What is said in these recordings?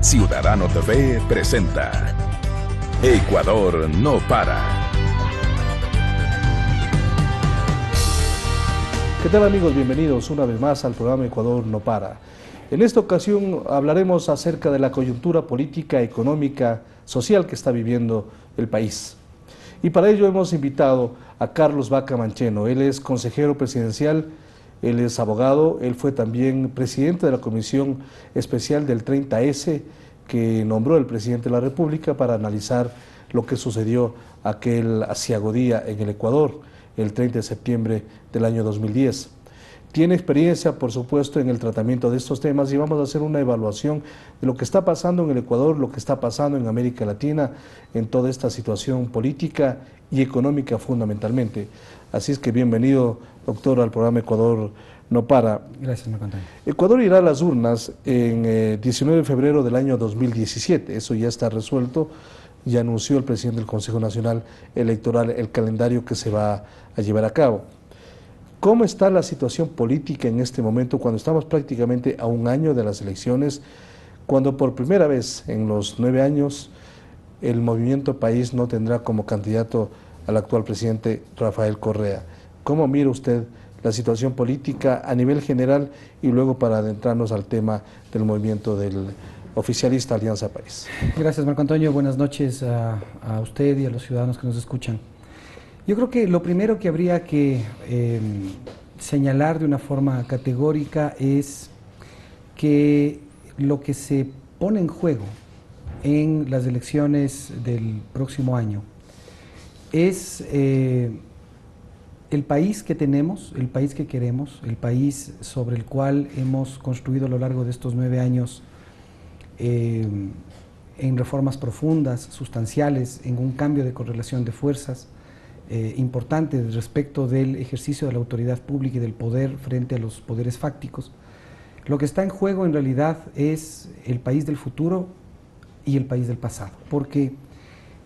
Ciudadano TV presenta Ecuador no para. ¿Qué tal, amigos? Bienvenidos una vez más al programa Ecuador no para. En esta ocasión hablaremos acerca de la coyuntura política, económica, social que está viviendo el país. Y para ello hemos invitado a Carlos Vaca Mancheno. Él es consejero presidencial, él es abogado, él fue también presidente de la Comisión Especial del 30S que nombró el presidente de la República para analizar lo que sucedió aquel aciago día en el Ecuador, el 30 de septiembre del año 2010. Tiene experiencia, por supuesto, en el tratamiento de estos temas y vamos a hacer una evaluación de lo que está pasando en el Ecuador, lo que está pasando en América Latina, en toda esta situación política y económica fundamentalmente. Así es que bienvenido, doctor, al programa Ecuador no para. Gracias, Marco Antonio. Ecuador irá a las urnas en 19 de febrero del año 2017, eso ya está resuelto, ya anunció el presidente del Consejo Nacional Electoral el calendario que se va a llevar a cabo. ¿Cómo está la situación política en este momento, cuando estamos prácticamente a un año de las elecciones, cuando por primera vez en los 9 años el Movimiento País no tendrá como candidato al actual presidente Rafael Correa? ¿Cómo mira usted la situación política a nivel general y luego para adentrarnos al tema del movimiento del oficialista Alianza País? Gracias, Marco Antonio. Buenas noches a usted y a los ciudadanos que nos escuchan. Yo creo que lo primero que habría que señalar de una forma categórica es que lo que se pone en juego en las elecciones del próximo año es el país que tenemos, el país que queremos, el país sobre el cual hemos construido a lo largo de estos 9 años en reformas profundas, sustanciales, en un cambio de correlación de fuerzas importante respecto del ejercicio de la autoridad pública y del poder frente a los poderes fácticos. Lo que está en juego en realidad es el país del futuro y el país del pasado, porque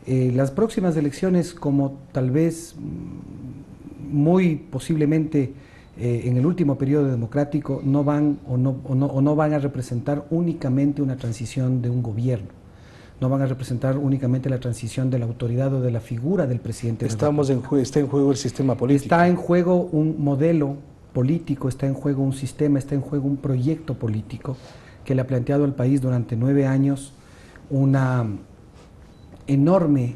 las próximas elecciones, como tal vez muy posiblemente en el último periodo democrático, no van no van a representar únicamente una transición de un gobierno, no van a representar únicamente la transición de la autoridad o de la figura del presidente. Está en juego el sistema político. Está en juego un modelo político, está en juego un sistema, está en juego un proyecto político que le ha planteado al país durante 9 años una enorme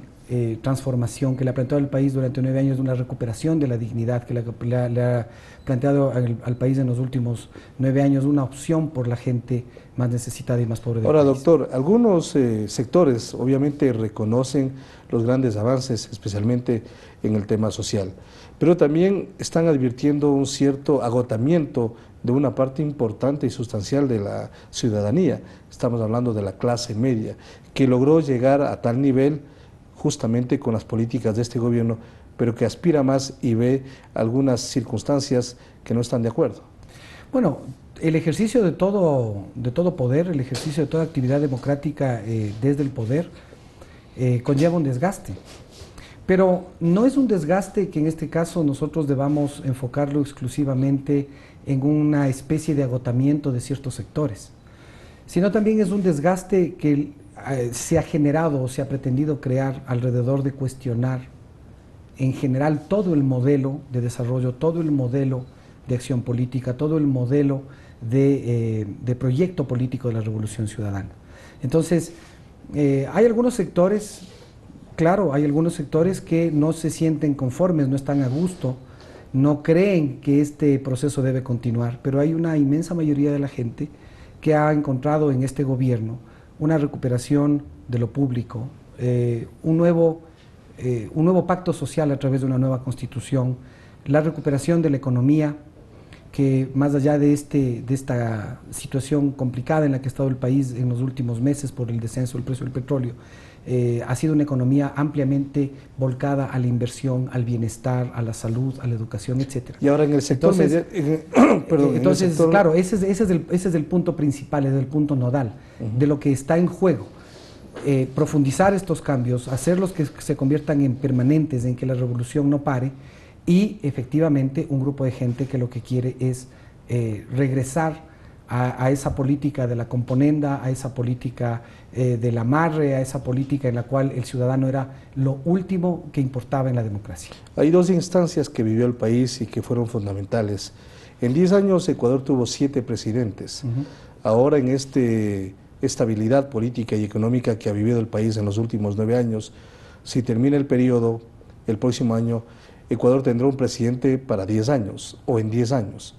transformación, que le ha planteado al país durante 9 años de una recuperación de la dignidad, que le ha planteado al país en los últimos 9 años una opción por la gente más necesitada y más pobre del país. Ahora, doctor, algunos sectores obviamente reconocen los grandes avances, especialmente en el tema social, pero también están advirtiendo un cierto agotamiento de una parte importante y sustancial de la ciudadanía. Estamos hablando de la clase media, que logró llegar a tal nivel justamente con las políticas de este gobierno, pero que aspira más y ve algunas circunstancias que no están de acuerdo. Bueno, el ejercicio de todo poder, el ejercicio de toda actividad democrática desde el poder conlleva un desgaste, pero no es un desgaste que en este caso nosotros debamos enfocarlo exclusivamente en una especie de agotamiento de ciertos sectores, sino también es un desgaste que se ha generado o se ha pretendido crear alrededor de cuestionar en general todo el modelo de desarrollo, todo el modelo de acción política, todo el modelo de proyecto político de la Revolución Ciudadana. Entonces, hay algunos sectores, claro, hay algunos sectores que no se sienten conformes, no están a gusto, no creen que este proceso debe continuar, pero hay una inmensa mayoría de la gente que ha encontrado en este gobierno una recuperación de lo público, un nuevo pacto social a través de una nueva constitución, la recuperación de la economía, que más allá de esta situación complicada en la que ha estado el país en los últimos meses por el descenso del precio del petróleo, ha sido una economía ampliamente volcada a la inversión, al bienestar, a la salud, a la educación, etc. Y ahora en el sector... Entonces, claro, ese es el punto principal, es el punto nodal de lo que está en juego. Profundizar estos cambios, hacerlos que se conviertan en permanentes, en que la revolución no pare, y efectivamente un grupo de gente que lo que quiere es regresar a esa política de la componenda, a esa política del amarre, a esa política en la cual el ciudadano era lo último que importaba en la democracia. Hay dos instancias que vivió el país y que fueron fundamentales. En 10 años Ecuador tuvo 7 presidentes. Ahora en estabilidad política y económica que ha vivido el país en los últimos 9 años, si termina el periodo, el próximo año, Ecuador tendrá un presidente para 10 años o en 10 años.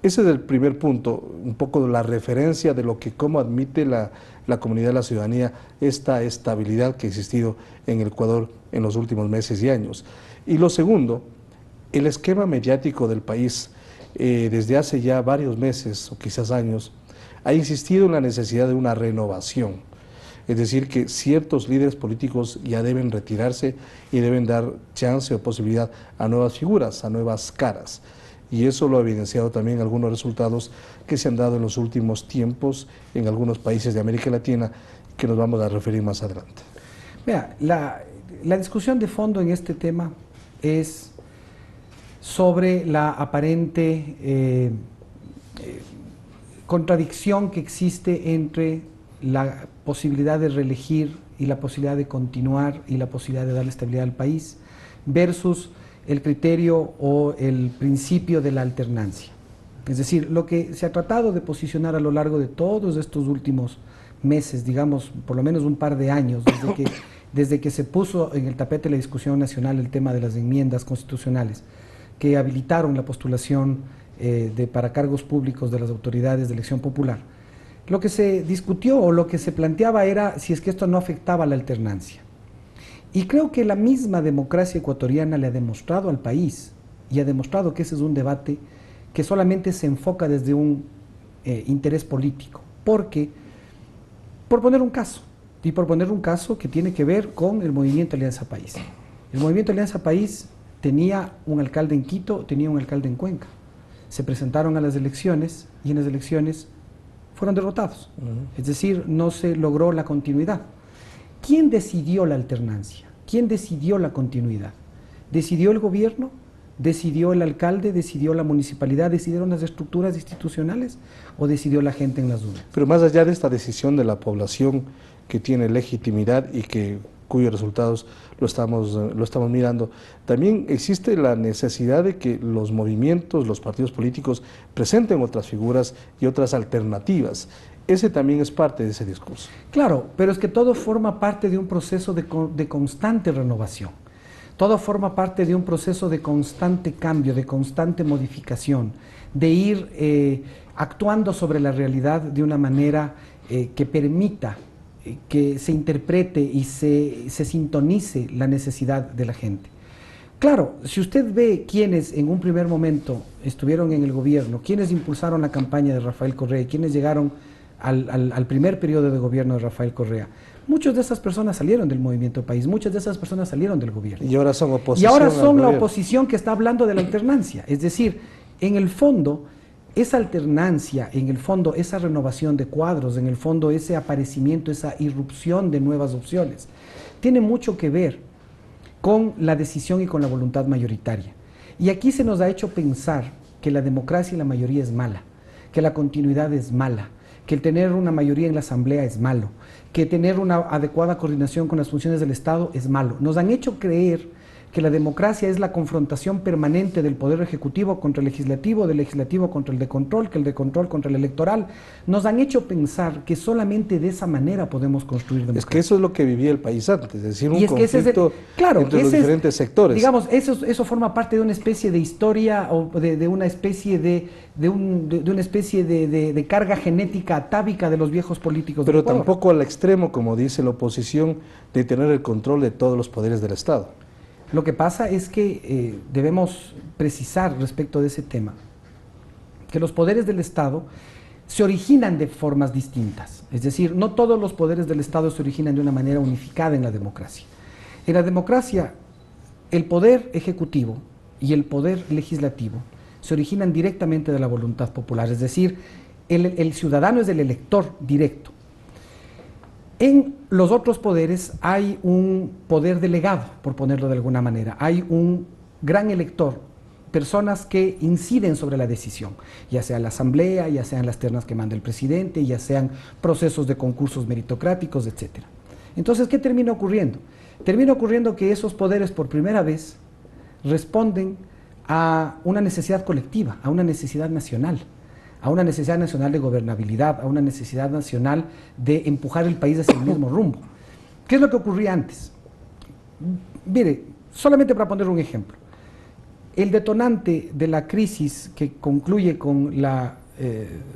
Ese es el primer punto, un poco de la referencia de lo que cómo admite la comunidad de la ciudadanía esta estabilidad que ha existido en el Ecuador en los últimos meses y años. Y lo segundo, el esquema mediático del país desde hace ya varios meses o quizás años ha insistido en la necesidad de una renovación. Es decir, que ciertos líderes políticos ya deben retirarse y deben dar chance o posibilidad a nuevas figuras, a nuevas caras. Y eso lo ha evidenciado también algunos resultados que se han dado en los últimos tiempos en algunos países de América Latina, que nos vamos a referir más adelante. Vea, la discusión de fondo en este tema es sobre la aparente contradicción que existe entre la posibilidad de reelegir y la posibilidad de continuar y la posibilidad de darle estabilidad al país versus el criterio o el principio de la alternancia. Es decir, lo que se ha tratado de posicionar a lo largo de todos estos últimos meses, digamos, por lo menos un par de años, desde que se puso en el tapete de la discusión nacional el tema de las enmiendas constitucionales que habilitaron la postulación para cargos públicos de las autoridades de elección popular, lo que se discutió o lo que se planteaba era si es que esto no afectaba a la alternancia. Y creo que la misma democracia ecuatoriana le ha demostrado al país y ha demostrado que ese es un debate que solamente se enfoca desde un interés político. Porque, por poner un caso, y por poner un caso que tiene que ver con el movimiento Alianza País. El movimiento Alianza País tenía un alcalde en Quito, tenía un alcalde en Cuenca. Se presentaron a las elecciones y en las elecciones fueron derrotados. Es decir, no se logró la continuidad. ¿Quién decidió la alternancia? ¿Quién decidió la continuidad? ¿Decidió el gobierno? ¿Decidió el alcalde? ¿Decidió la municipalidad? ¿Decidieron las estructuras institucionales? ¿O decidió la gente en las urnas? Pero más allá de esta decisión de la población que tiene legitimidad y cuyos resultados lo estamos mirando, también existe la necesidad de que los movimientos, los partidos políticos presenten otras figuras y otras alternativas. Ese también es parte de ese discurso. Claro, pero es que todo forma parte de un proceso de constante renovación. Todo forma parte de un proceso de constante cambio, de constante modificación, de ir actuando sobre la realidad de una manera que permita que se interprete y se sintonice la necesidad de la gente. Claro, si usted ve quienes en un primer momento estuvieron en el gobierno, quienes impulsaron la campaña de Rafael Correa, quienes llegaron al primer periodo de gobierno de Rafael Correa, muchas de esas personas salieron del Movimiento País, muchas de esas personas salieron del gobierno. Y ahora son oposición. Y ahora son la oposición que está hablando de la alternancia. Es decir, en el fondo, esa alternancia, en el fondo, esa renovación de cuadros, en el fondo, ese aparecimiento, esa irrupción de nuevas opciones, tiene mucho que ver con la decisión y con la voluntad mayoritaria. Y aquí se nos ha hecho pensar que la democracia y la mayoría es mala, que la continuidad es mala, que el tener una mayoría en la Asamblea es malo, que tener una adecuada coordinación con las funciones del Estado es malo. Nos han hecho creer que la democracia es la confrontación permanente del Poder Ejecutivo contra el Legislativo, del Legislativo contra el de control, que el de control contra el electoral. Nos han hecho pensar que solamente de esa manera podemos construir democracia. Es que eso es lo que vivía el país antes, es decir, un conflicto entre los diferentes sectores. Digamos, eso forma parte de una especie de historia o de una especie de carga genética atávica de los viejos políticos. Pero tampoco al extremo, como dice la oposición, de tener el control de todos los poderes del Estado. Lo que pasa es que debemos precisar respecto de ese tema que los poderes del Estado se originan de formas distintas. Es decir, no todos los poderes del Estado se originan de una manera unificada en la democracia. En la democracia, el poder ejecutivo y el poder legislativo se originan directamente de la voluntad popular, es decir, el ciudadano es el elector directo. En los otros poderes hay un poder delegado, por ponerlo de alguna manera, hay un gran elector, personas que inciden sobre la decisión, ya sea la asamblea, ya sean las ternas que manda el presidente, ya sean procesos de concursos meritocráticos, etc. Entonces, ¿qué termina ocurriendo? Termina ocurriendo que esos poderes por primera vez responden a una necesidad colectiva, a una necesidad nacional de gobernabilidad, a una necesidad nacional de empujar el país hacia el mismo rumbo. ¿Qué es lo que ocurría antes? Mire, solamente para poner un ejemplo, el detonante de la crisis que concluye con la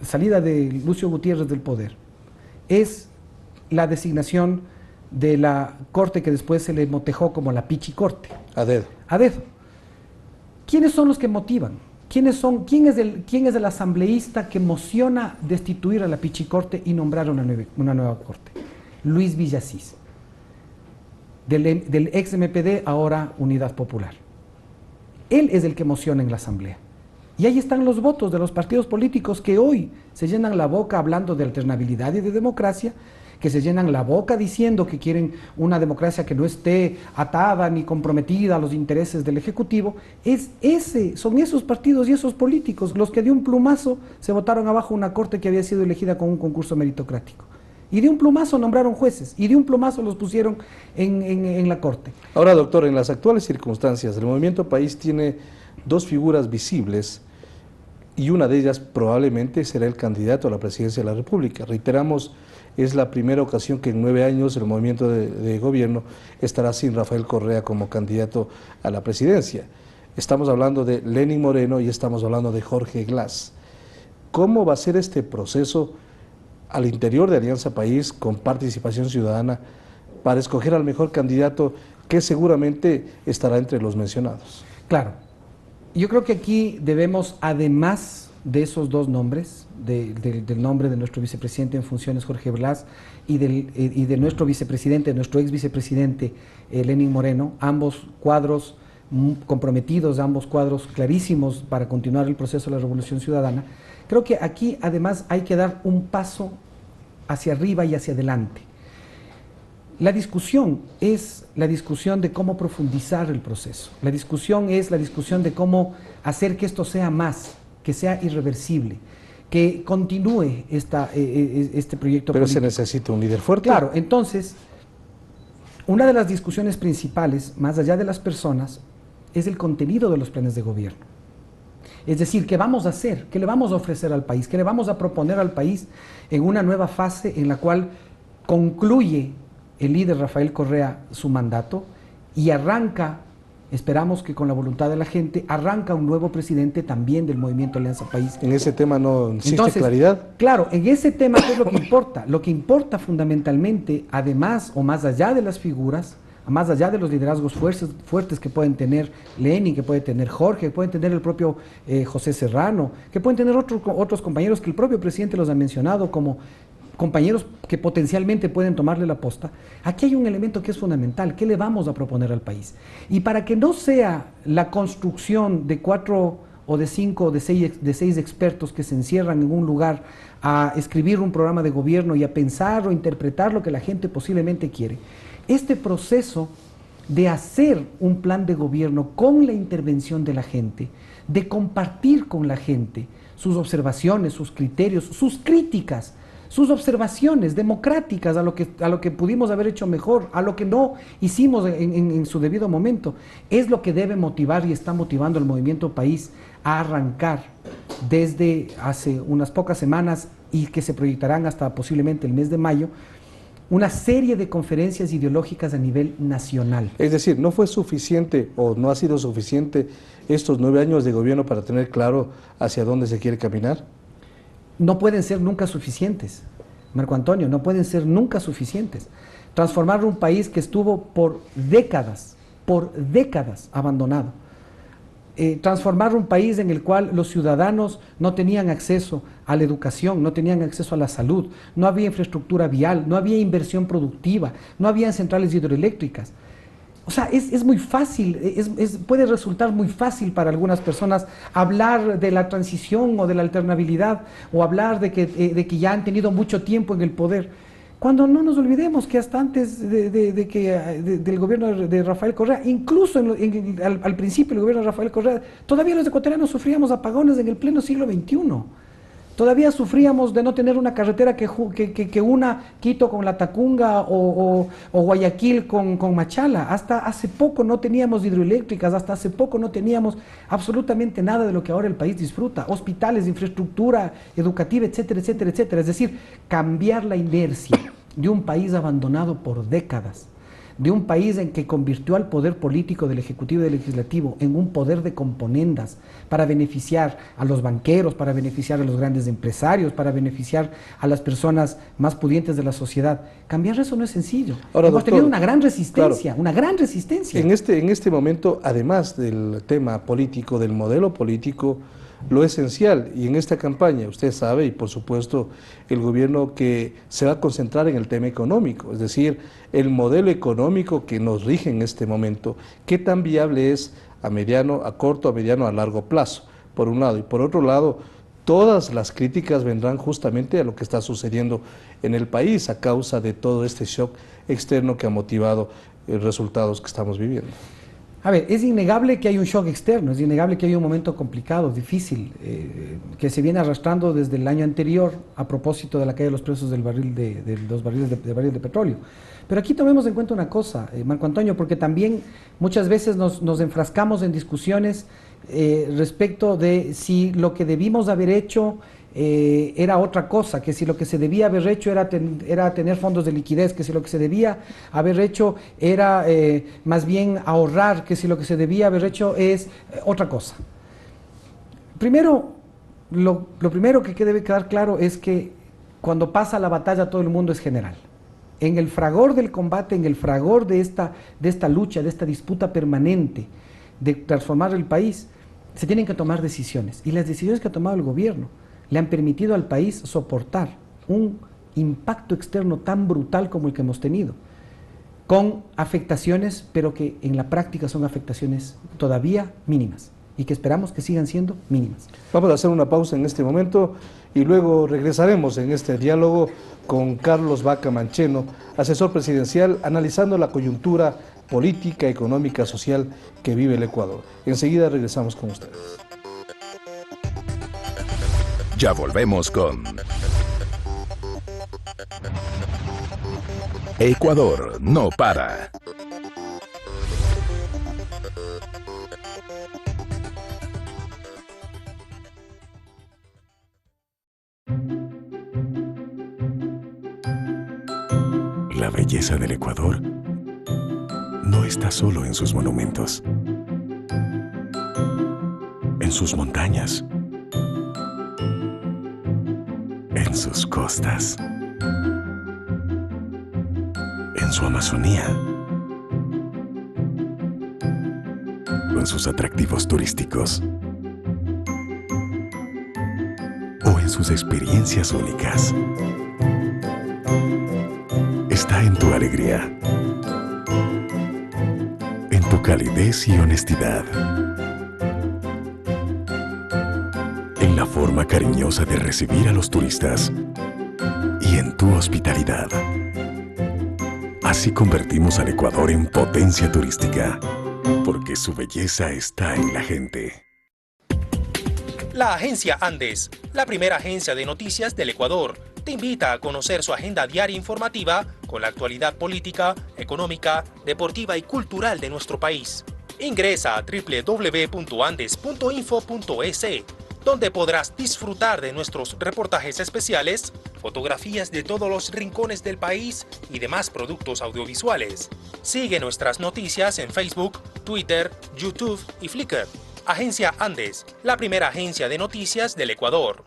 salida de Lucio Gutiérrez del poder es la designación de la corte que después se le motejó como la Pichicorte. A dedo. A dedo. ¿Quiénes son los que motivan? ¿Quién es el asambleísta que mociona destituir a la Pichicorte y nombrar una nueva corte? Luis Villasís, del ex MPD, ahora Unidad Popular. Él es el que mociona en la asamblea. Y ahí están los votos de los partidos políticos que hoy se llenan la boca hablando de alternabilidad y de democracia, que se llenan la boca diciendo que quieren una democracia que no esté atada ni comprometida a los intereses del Ejecutivo. Son esos partidos y esos políticos los que de un plumazo se votaron abajo una corte que había sido elegida con un concurso meritocrático. Y de un plumazo nombraron jueces, y de un plumazo los pusieron en la corte. Ahora, doctor, en las actuales circunstancias, el Movimiento País tiene dos figuras visibles, y una de ellas probablemente será el candidato a la presidencia de la República. Reiteramos, es la primera ocasión que en 9 años el movimiento de gobierno estará sin Rafael Correa como candidato a la presidencia. Estamos hablando de Lenín Moreno y estamos hablando de Jorge Glass. ¿Cómo va a ser este proceso al interior de Alianza País con participación ciudadana para escoger al mejor candidato que seguramente estará entre los mencionados? Claro, yo creo que aquí debemos, además de esos dos nombres, del nombre de nuestro vicepresidente en funciones Jorge Glass y de nuestro vicepresidente, nuestro ex vicepresidente Lenín Moreno, ambos cuadros comprometidos, ambos cuadros clarísimos para continuar el proceso de la Revolución Ciudadana, creo que aquí además hay que dar un paso hacia arriba y hacia adelante. La discusión es la discusión de cómo profundizar el proceso. La discusión es la discusión de cómo hacer que esto sea más, que sea irreversible, que continúe este proyecto Pero político. se necesita un líder fuerte. Claro, entonces, una de las discusiones principales, más allá de las personas, es el contenido de los planes de gobierno. Es decir, ¿qué vamos a hacer? ¿Qué le vamos a ofrecer al país? ¿Qué le vamos a proponer al país en una nueva fase en la cual concluye el líder Rafael Correa su mandato y arranca, esperamos que con la voluntad de la gente, arranca un nuevo presidente también del Movimiento Alianza País? En ese tema no existe Entonces, claridad. Claro, en ese tema, ¿qué es lo que importa? Lo que importa fundamentalmente, además o más allá de las figuras, más allá de los liderazgos fuertes que pueden tener Lenin, que puede tener Jorge, que pueden tener el propio José Serrano, que pueden tener otros compañeros que el propio presidente los ha mencionado como compañeros que potencialmente pueden tomarle la posta. Aquí hay un elemento que es fundamental: ¿qué le vamos a proponer al país? Y para que no sea la construcción de 4 o de 5 o de 6 expertos que se encierran en un lugar a escribir un programa de gobierno y a pensar o interpretar lo que la gente posiblemente quiere, este proceso de hacer un plan de gobierno con la intervención de la gente, de compartir con la gente sus observaciones, sus criterios, sus críticas, sus observaciones democráticas a lo que pudimos haber hecho mejor, a lo que no hicimos en su debido momento, es lo que debe motivar y está motivando al Movimiento País a arrancar desde hace unas pocas semanas y que se proyectarán hasta posiblemente el mes de mayo, una serie de conferencias ideológicas a nivel nacional. Es decir, ¿no fue suficiente o no ha sido suficiente estos 9 años de gobierno para tener claro hacia dónde se quiere caminar? No pueden ser nunca suficientes, Marco Antonio, no pueden ser nunca suficientes. Transformar un país que estuvo por décadas abandonado. transformar un país en el cual los ciudadanos no tenían acceso a la educación, no tenían acceso a la salud, no había infraestructura vial, no había inversión productiva, no había centrales hidroeléctricas. O sea, es muy fácil, puede resultar muy fácil para algunas personas hablar de la transición o de la alternabilidad o hablar de que ya han tenido mucho tiempo en el poder. Cuando no nos olvidemos que hasta antes del gobierno de Rafael Correa, incluso al principio del gobierno de Rafael Correa, todavía los ecuatorianos sufríamos apagones en el pleno siglo XXI. Todavía sufríamos de no tener una carretera que una Quito con La Tacunga o Guayaquil con Machala. Hasta hace poco no teníamos hidroeléctricas, hasta hace poco no teníamos absolutamente nada de lo que ahora el país disfruta. Hospitales, infraestructura educativa, etcétera, etcétera, etcétera. Es decir, cambiar la inercia de un país abandonado por décadas, de un país en que convirtió al poder político del Ejecutivo y del Legislativo en un poder de componendas para beneficiar a los banqueros, para beneficiar a los grandes empresarios, para beneficiar a las personas más pudientes de la sociedad. Cambiar eso no es sencillo. Ahora, hemos tenido una gran claro, resistencia, una gran resistencia. En este momento, además del tema político, del modelo político, lo esencial, y en esta campaña usted sabe, y por supuesto el gobierno, que se va a concentrar en el tema económico, es decir, el modelo económico que nos rige en este momento, qué tan viable es a mediano, a corto, a mediano, a largo plazo, por un lado, y por otro lado, todas las críticas vendrán justamente a lo que está sucediendo en el país a causa de todo este shock externo que ha motivado resultados que estamos viviendo. A ver, es innegable que hay un shock externo, es innegable que hay un momento complicado, difícil, que se viene arrastrando desde el año anterior a propósito de la caída de los precios del barril de los barriles de petróleo. Pero aquí tomemos en cuenta una cosa, Marco Antonio, porque también muchas veces nos enfrascamos en discusiones respecto de si lo que debimos haber hecho era otra cosa, que si lo que se debía haber hecho era tener fondos de liquidez, que si lo que se debía haber hecho era más bien ahorrar, que si lo que se debía haber hecho es otra cosa. Primero, lo primero que debe quedar claro es que cuando pasa la batalla todo el mundo es general. En el fragor del combate, en el fragor de esta lucha, de esta disputa permanente de transformar el país, se tienen que tomar decisiones. Y las decisiones que ha tomado el gobierno le han permitido al país soportar un impacto externo tan brutal como el que hemos tenido, con afectaciones, pero que en la práctica son afectaciones todavía mínimas y que esperamos que sigan siendo mínimas. Vamos a hacer una pausa en este momento y luego regresaremos en este diálogo con Carlos Vaca Mancheno, asesor presidencial, analizando la coyuntura política, económica, social que vive el Ecuador. Enseguida regresamos con ustedes. Ya volvemos con Ecuador no para. La belleza del Ecuador no está solo en sus monumentos, en sus montañas, en sus costas, en su Amazonía, o en sus atractivos turísticos, o en sus experiencias únicas. Está en tu alegría, en tu calidez y honestidad, en la forma cariñosa de recibir a los turistas y en tu hospitalidad. Así convertimos al Ecuador en potencia turística, porque su belleza está en la gente. La Agencia Andes, la primera agencia de noticias del Ecuador, te invita a conocer su agenda diaria informativa con la actualidad política, económica, deportiva y cultural de nuestro país. Ingresa a www.andes.info.es, donde podrás disfrutar de nuestros reportajes especiales, fotografías de todos los rincones del país y demás productos audiovisuales. Sigue nuestras noticias en Facebook, Twitter, YouTube y Flickr. Agencia Andes, la primera agencia de noticias del Ecuador.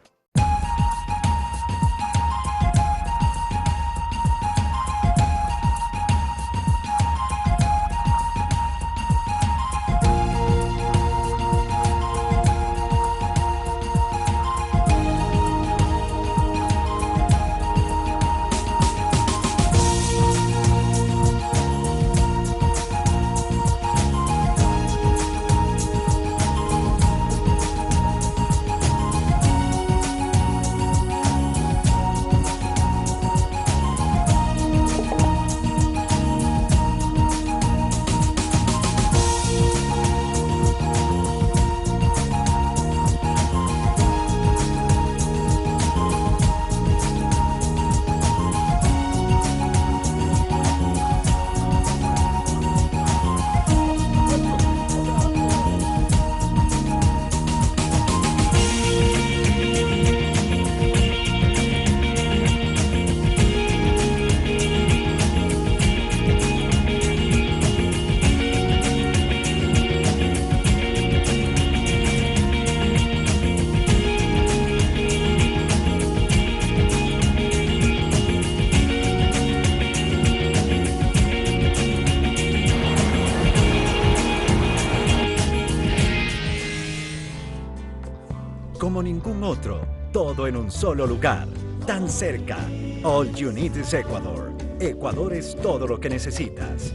todo en un solo lugar, tan cerca. All you need is Ecuador. Ecuador es todo lo que necesitas.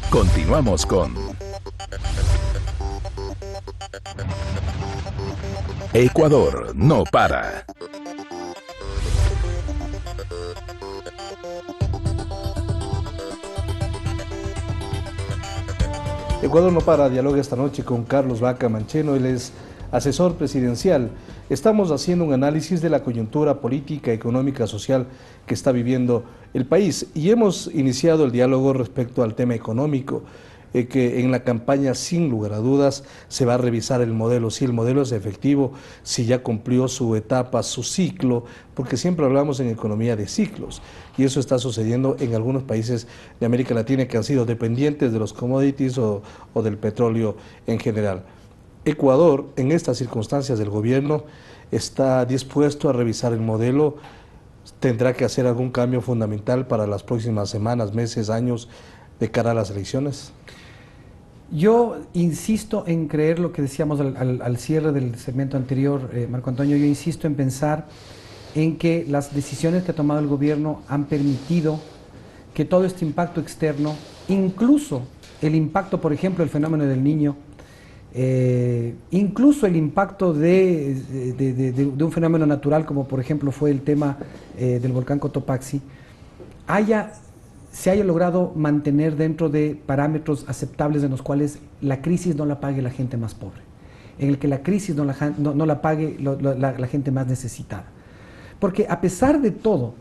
Continuamos con Ecuador no para. Ecuador no para dialoga esta noche con Carlos Vaca Mancheno, él es asesor presidencial. Estamos haciendo un análisis de la coyuntura política, económica, social que está viviendo el país y hemos iniciado el diálogo respecto al tema económico, que en la campaña sin lugar a dudas se va a revisar el modelo, si el modelo es efectivo, si ya cumplió su etapa, su ciclo, porque siempre hablamos en economía de ciclos y eso está sucediendo en algunos países de América Latina que han sido dependientes de los commodities o del petróleo en general. Ecuador, en estas circunstancias del gobierno, está dispuesto a revisar el modelo, tendrá que hacer algún cambio fundamental para las próximas semanas, meses, años de cara a las elecciones. Yo insisto en creer lo que decíamos al cierre del segmento anterior, Marco Antonio, yo insisto en pensar en que las decisiones que ha tomado el gobierno han permitido que todo este impacto externo, incluso el impacto, por ejemplo, del fenómeno del Niño, incluso el impacto de un fenómeno natural como por ejemplo fue el tema del volcán Cotopaxi, se haya logrado mantener dentro de parámetros aceptables en los cuales la crisis no la pague la gente más pobre, en el que la crisis no la pague la gente más necesitada. Porque a pesar de todo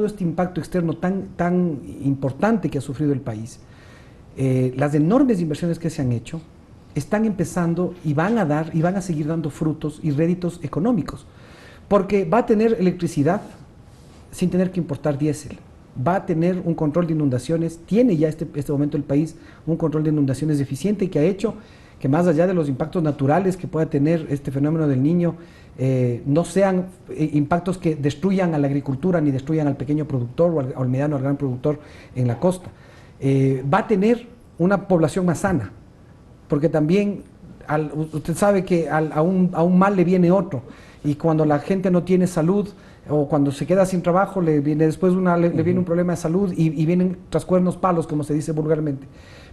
este impacto externo tan importante que ha sufrido el país, las enormes inversiones que se han hecho están empezando y van a seguir dando frutos y réditos económicos, porque va a tener electricidad sin tener que importar diésel, va a tener un control de inundaciones, tiene ya este momento el país un control de inundaciones eficiente que ha hecho que más allá de los impactos naturales que pueda tener este fenómeno del Niño, no sean impactos que destruyan a la agricultura ni destruyan al pequeño productor o al mediano o al gran productor en la costa. Va a tener una población más sana, porque también usted sabe que a un mal le viene otro, y cuando la gente no tiene salud o cuando se queda sin trabajo le viene después le viene un problema de salud y vienen tras cuernos palos, como se dice vulgarmente.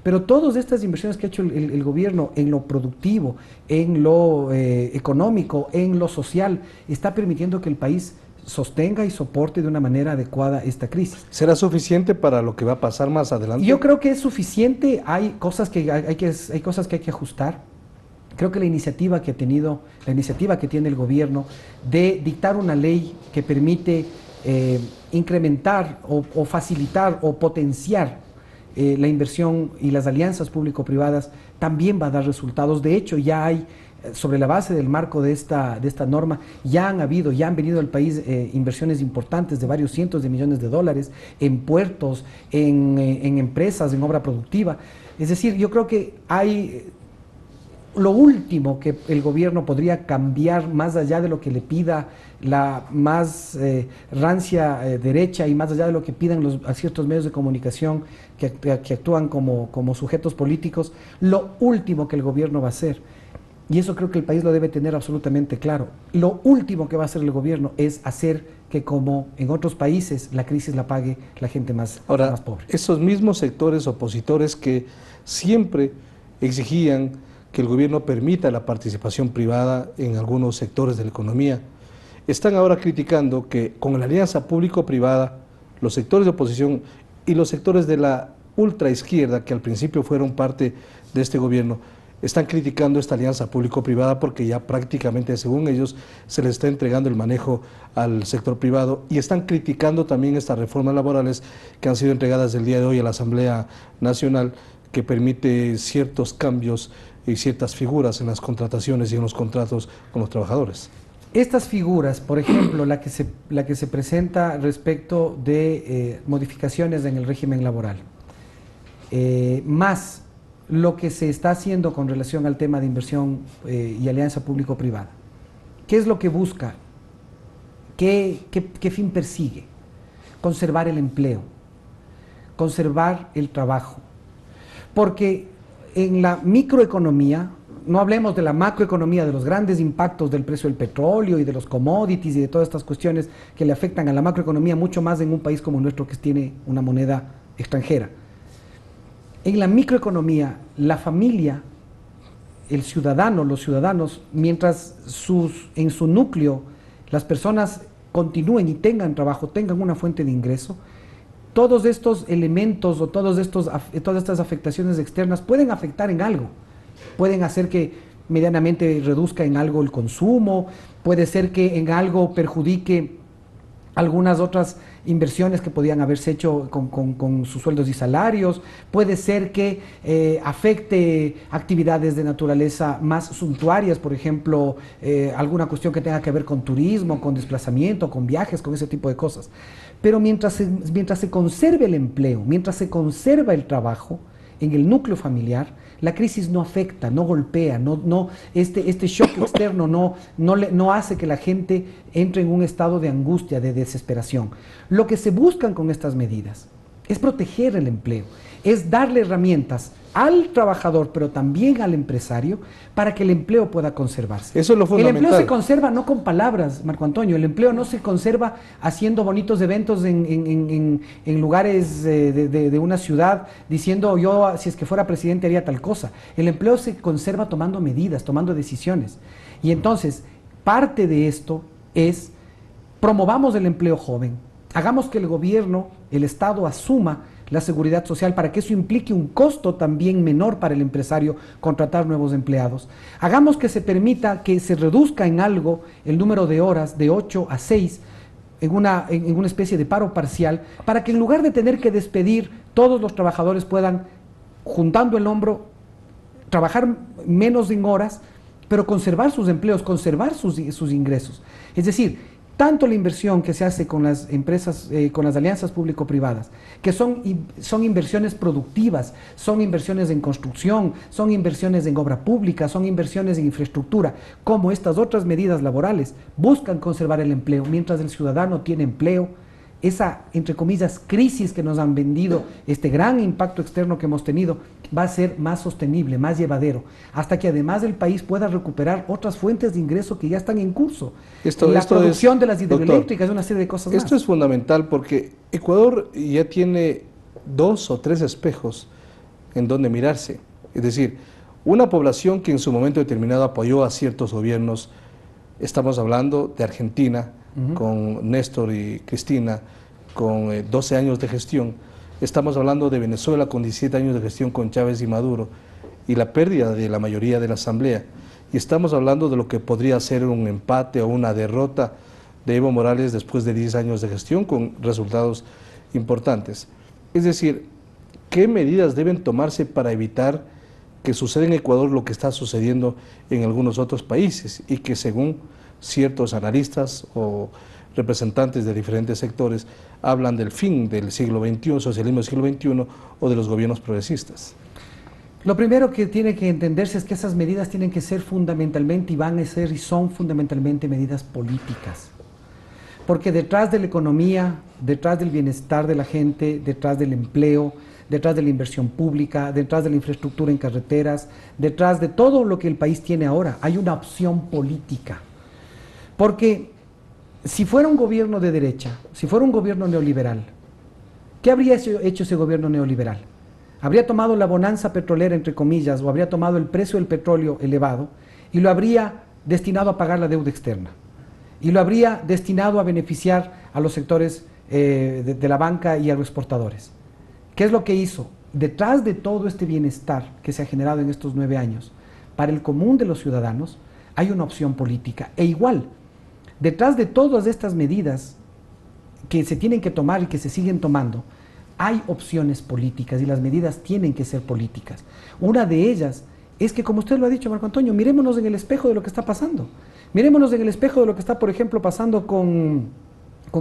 Pero todas estas inversiones que ha hecho el gobierno en lo productivo, en lo económico, en lo social, está permitiendo que el país sostenga y soporte de una manera adecuada esta crisis. ¿Será suficiente para lo que va a pasar más adelante? Yo creo que es suficiente, hay cosas que hay que ajustar. Creo que la iniciativa que tiene el gobierno de dictar una ley que permite incrementar o facilitar o potenciar la inversión y las alianzas público-privadas también va a dar resultados. De hecho, ya hay, sobre la base del marco de esta norma, ya han venido al país inversiones importantes de varios cientos de millones de dólares en puertos, en empresas, en obra productiva. Es decir, yo creo que hay lo último que el gobierno podría cambiar, más allá de lo que le pida la más rancia derecha y más allá de lo que pidan a ciertos medios de comunicación que actúan como sujetos políticos, lo último que el gobierno va a hacer, y eso creo que el país lo debe tener absolutamente claro, lo último que va a hacer el gobierno es hacer que, como en otros países, la crisis la pague la gente más pobre. Esos mismos sectores opositores que siempre exigían que el gobierno permita la participación privada en algunos sectores de la economía, están ahora criticando que con la alianza público-privada, los sectores de oposición y los sectores de la ultraizquierda, que al principio fueron parte de este gobierno, están criticando esta alianza público-privada porque ya prácticamente, según ellos, se les está entregando el manejo al sector privado, y están criticando también estas reformas laborales que han sido entregadas el día de hoy a la Asamblea Nacional, que permite ciertos cambios y ciertas figuras en las contrataciones y en los contratos con los trabajadores. Estas figuras, por ejemplo, la que se presenta respecto de modificaciones en el régimen laboral, más lo que se está haciendo con relación al tema de inversión y alianza público-privada, ¿qué es lo que busca? ¿Qué fin persigue? Conservar el empleo, conservar el trabajo, porque en la microeconomía no hablemos de la macroeconomía, de los grandes impactos del precio del petróleo y de los commodities y de todas estas cuestiones que le afectan a la macroeconomía, mucho más en un país como nuestro que tiene una moneda extranjera. En la microeconomía, la familia, el ciudadano, los ciudadanos, mientras en su núcleo las personas continúen y tengan trabajo, tengan una fuente de ingreso, todos estos elementos o todas estas afectaciones externas pueden afectar en algo. Pueden hacer que medianamente reduzca en algo el consumo, puede ser que en algo perjudique algunas otras inversiones que podían haberse hecho con sus sueldos y salarios, puede ser que afecte actividades de naturaleza más suntuarias, por ejemplo, alguna cuestión que tenga que ver con turismo, con desplazamiento, con viajes, con ese tipo de cosas. Pero mientras se conserve el empleo, mientras se conserva el trabajo en el núcleo familiar, la crisis no afecta, no golpea, este shock externo no hace que la gente entre en un estado de angustia, de desesperación. Lo que se buscan con estas medidas es proteger el empleo, es darle herramientas al trabajador, pero también al empresario, para que el empleo pueda conservarse. Eso es lo fundamental. El empleo se conserva no con palabras, Marco Antonio, el empleo no se conserva haciendo bonitos eventos en lugares de una ciudad, diciendo yo, si es que fuera presidente, haría tal cosa. El empleo se conserva tomando medidas, tomando decisiones. Y entonces, parte de esto es, promovamos el empleo joven, hagamos que el gobierno, el Estado, asuma la seguridad social para que eso implique un costo también menor para el empresario contratar nuevos empleados. Hagamos que se permita que se reduzca en algo el número de horas de 8 a 6 en una especie de paro parcial, para que en lugar de tener que despedir, todos los trabajadores puedan, juntando el hombro, trabajar menos en horas, pero conservar sus empleos, conservar sus ingresos. Es decir, tanto la inversión que se hace con las empresas, con las alianzas público-privadas, que son inversiones productivas, son inversiones en construcción, son inversiones en obra pública, son inversiones en infraestructura, como estas otras medidas laborales, buscan conservar el empleo. Mientras el ciudadano tiene empleo, esa, entre comillas, crisis que nos han vendido, este gran impacto externo que hemos tenido, va a ser más sostenible, más llevadero, hasta que además el país pueda recuperar otras fuentes de ingreso que ya están en curso. La producción de las hidroeléctricas, una serie de cosas más. Esto es fundamental porque Ecuador ya tiene 2 o 3 espejos en donde mirarse. Es decir, una población que en su momento determinado apoyó a ciertos gobiernos, estamos hablando de Argentina, con Néstor y Cristina, con 12 años de gestión. Estamos hablando de Venezuela con 17 años de gestión con Chávez y Maduro y la pérdida de la mayoría de la Asamblea. Y estamos hablando de lo que podría ser un empate o una derrota de Evo Morales después de 10 años de gestión con resultados importantes. Es decir, ¿qué medidas deben tomarse para evitar que suceda en Ecuador lo que está sucediendo en algunos otros países y que según ciertos analistas o representantes de diferentes sectores hablan del fin del siglo XXI, socialismo del siglo XXI o de los gobiernos progresistas? Lo primero que tiene que entenderse es que esas medidas tienen que ser fundamentalmente y van a ser y son fundamentalmente medidas políticas. Porque detrás de la economía, detrás del bienestar de la gente, detrás del empleo, detrás de la inversión pública, detrás de la infraestructura en carreteras, detrás de todo lo que el país tiene ahora, hay una opción política. Porque si fuera un gobierno de derecha, si fuera un gobierno neoliberal, ¿qué habría hecho ese gobierno neoliberal? Habría tomado la bonanza petrolera, entre comillas, o habría tomado el precio del petróleo elevado y lo habría destinado a pagar la deuda externa. Y lo habría destinado a beneficiar a los sectores de la banca y a los exportadores. ¿Qué es lo que hizo? Detrás de todo este bienestar que se ha generado en estos 9 años, para el común de los ciudadanos, hay una opción política. E igual, detrás de todas estas medidas que se tienen que tomar y que se siguen tomando, hay opciones políticas y las medidas tienen que ser políticas. Una de ellas es que, como usted lo ha dicho, Marco Antonio, mirémonos en el espejo de lo que está pasando. Mirémonos en el espejo de lo que está, por ejemplo, pasando con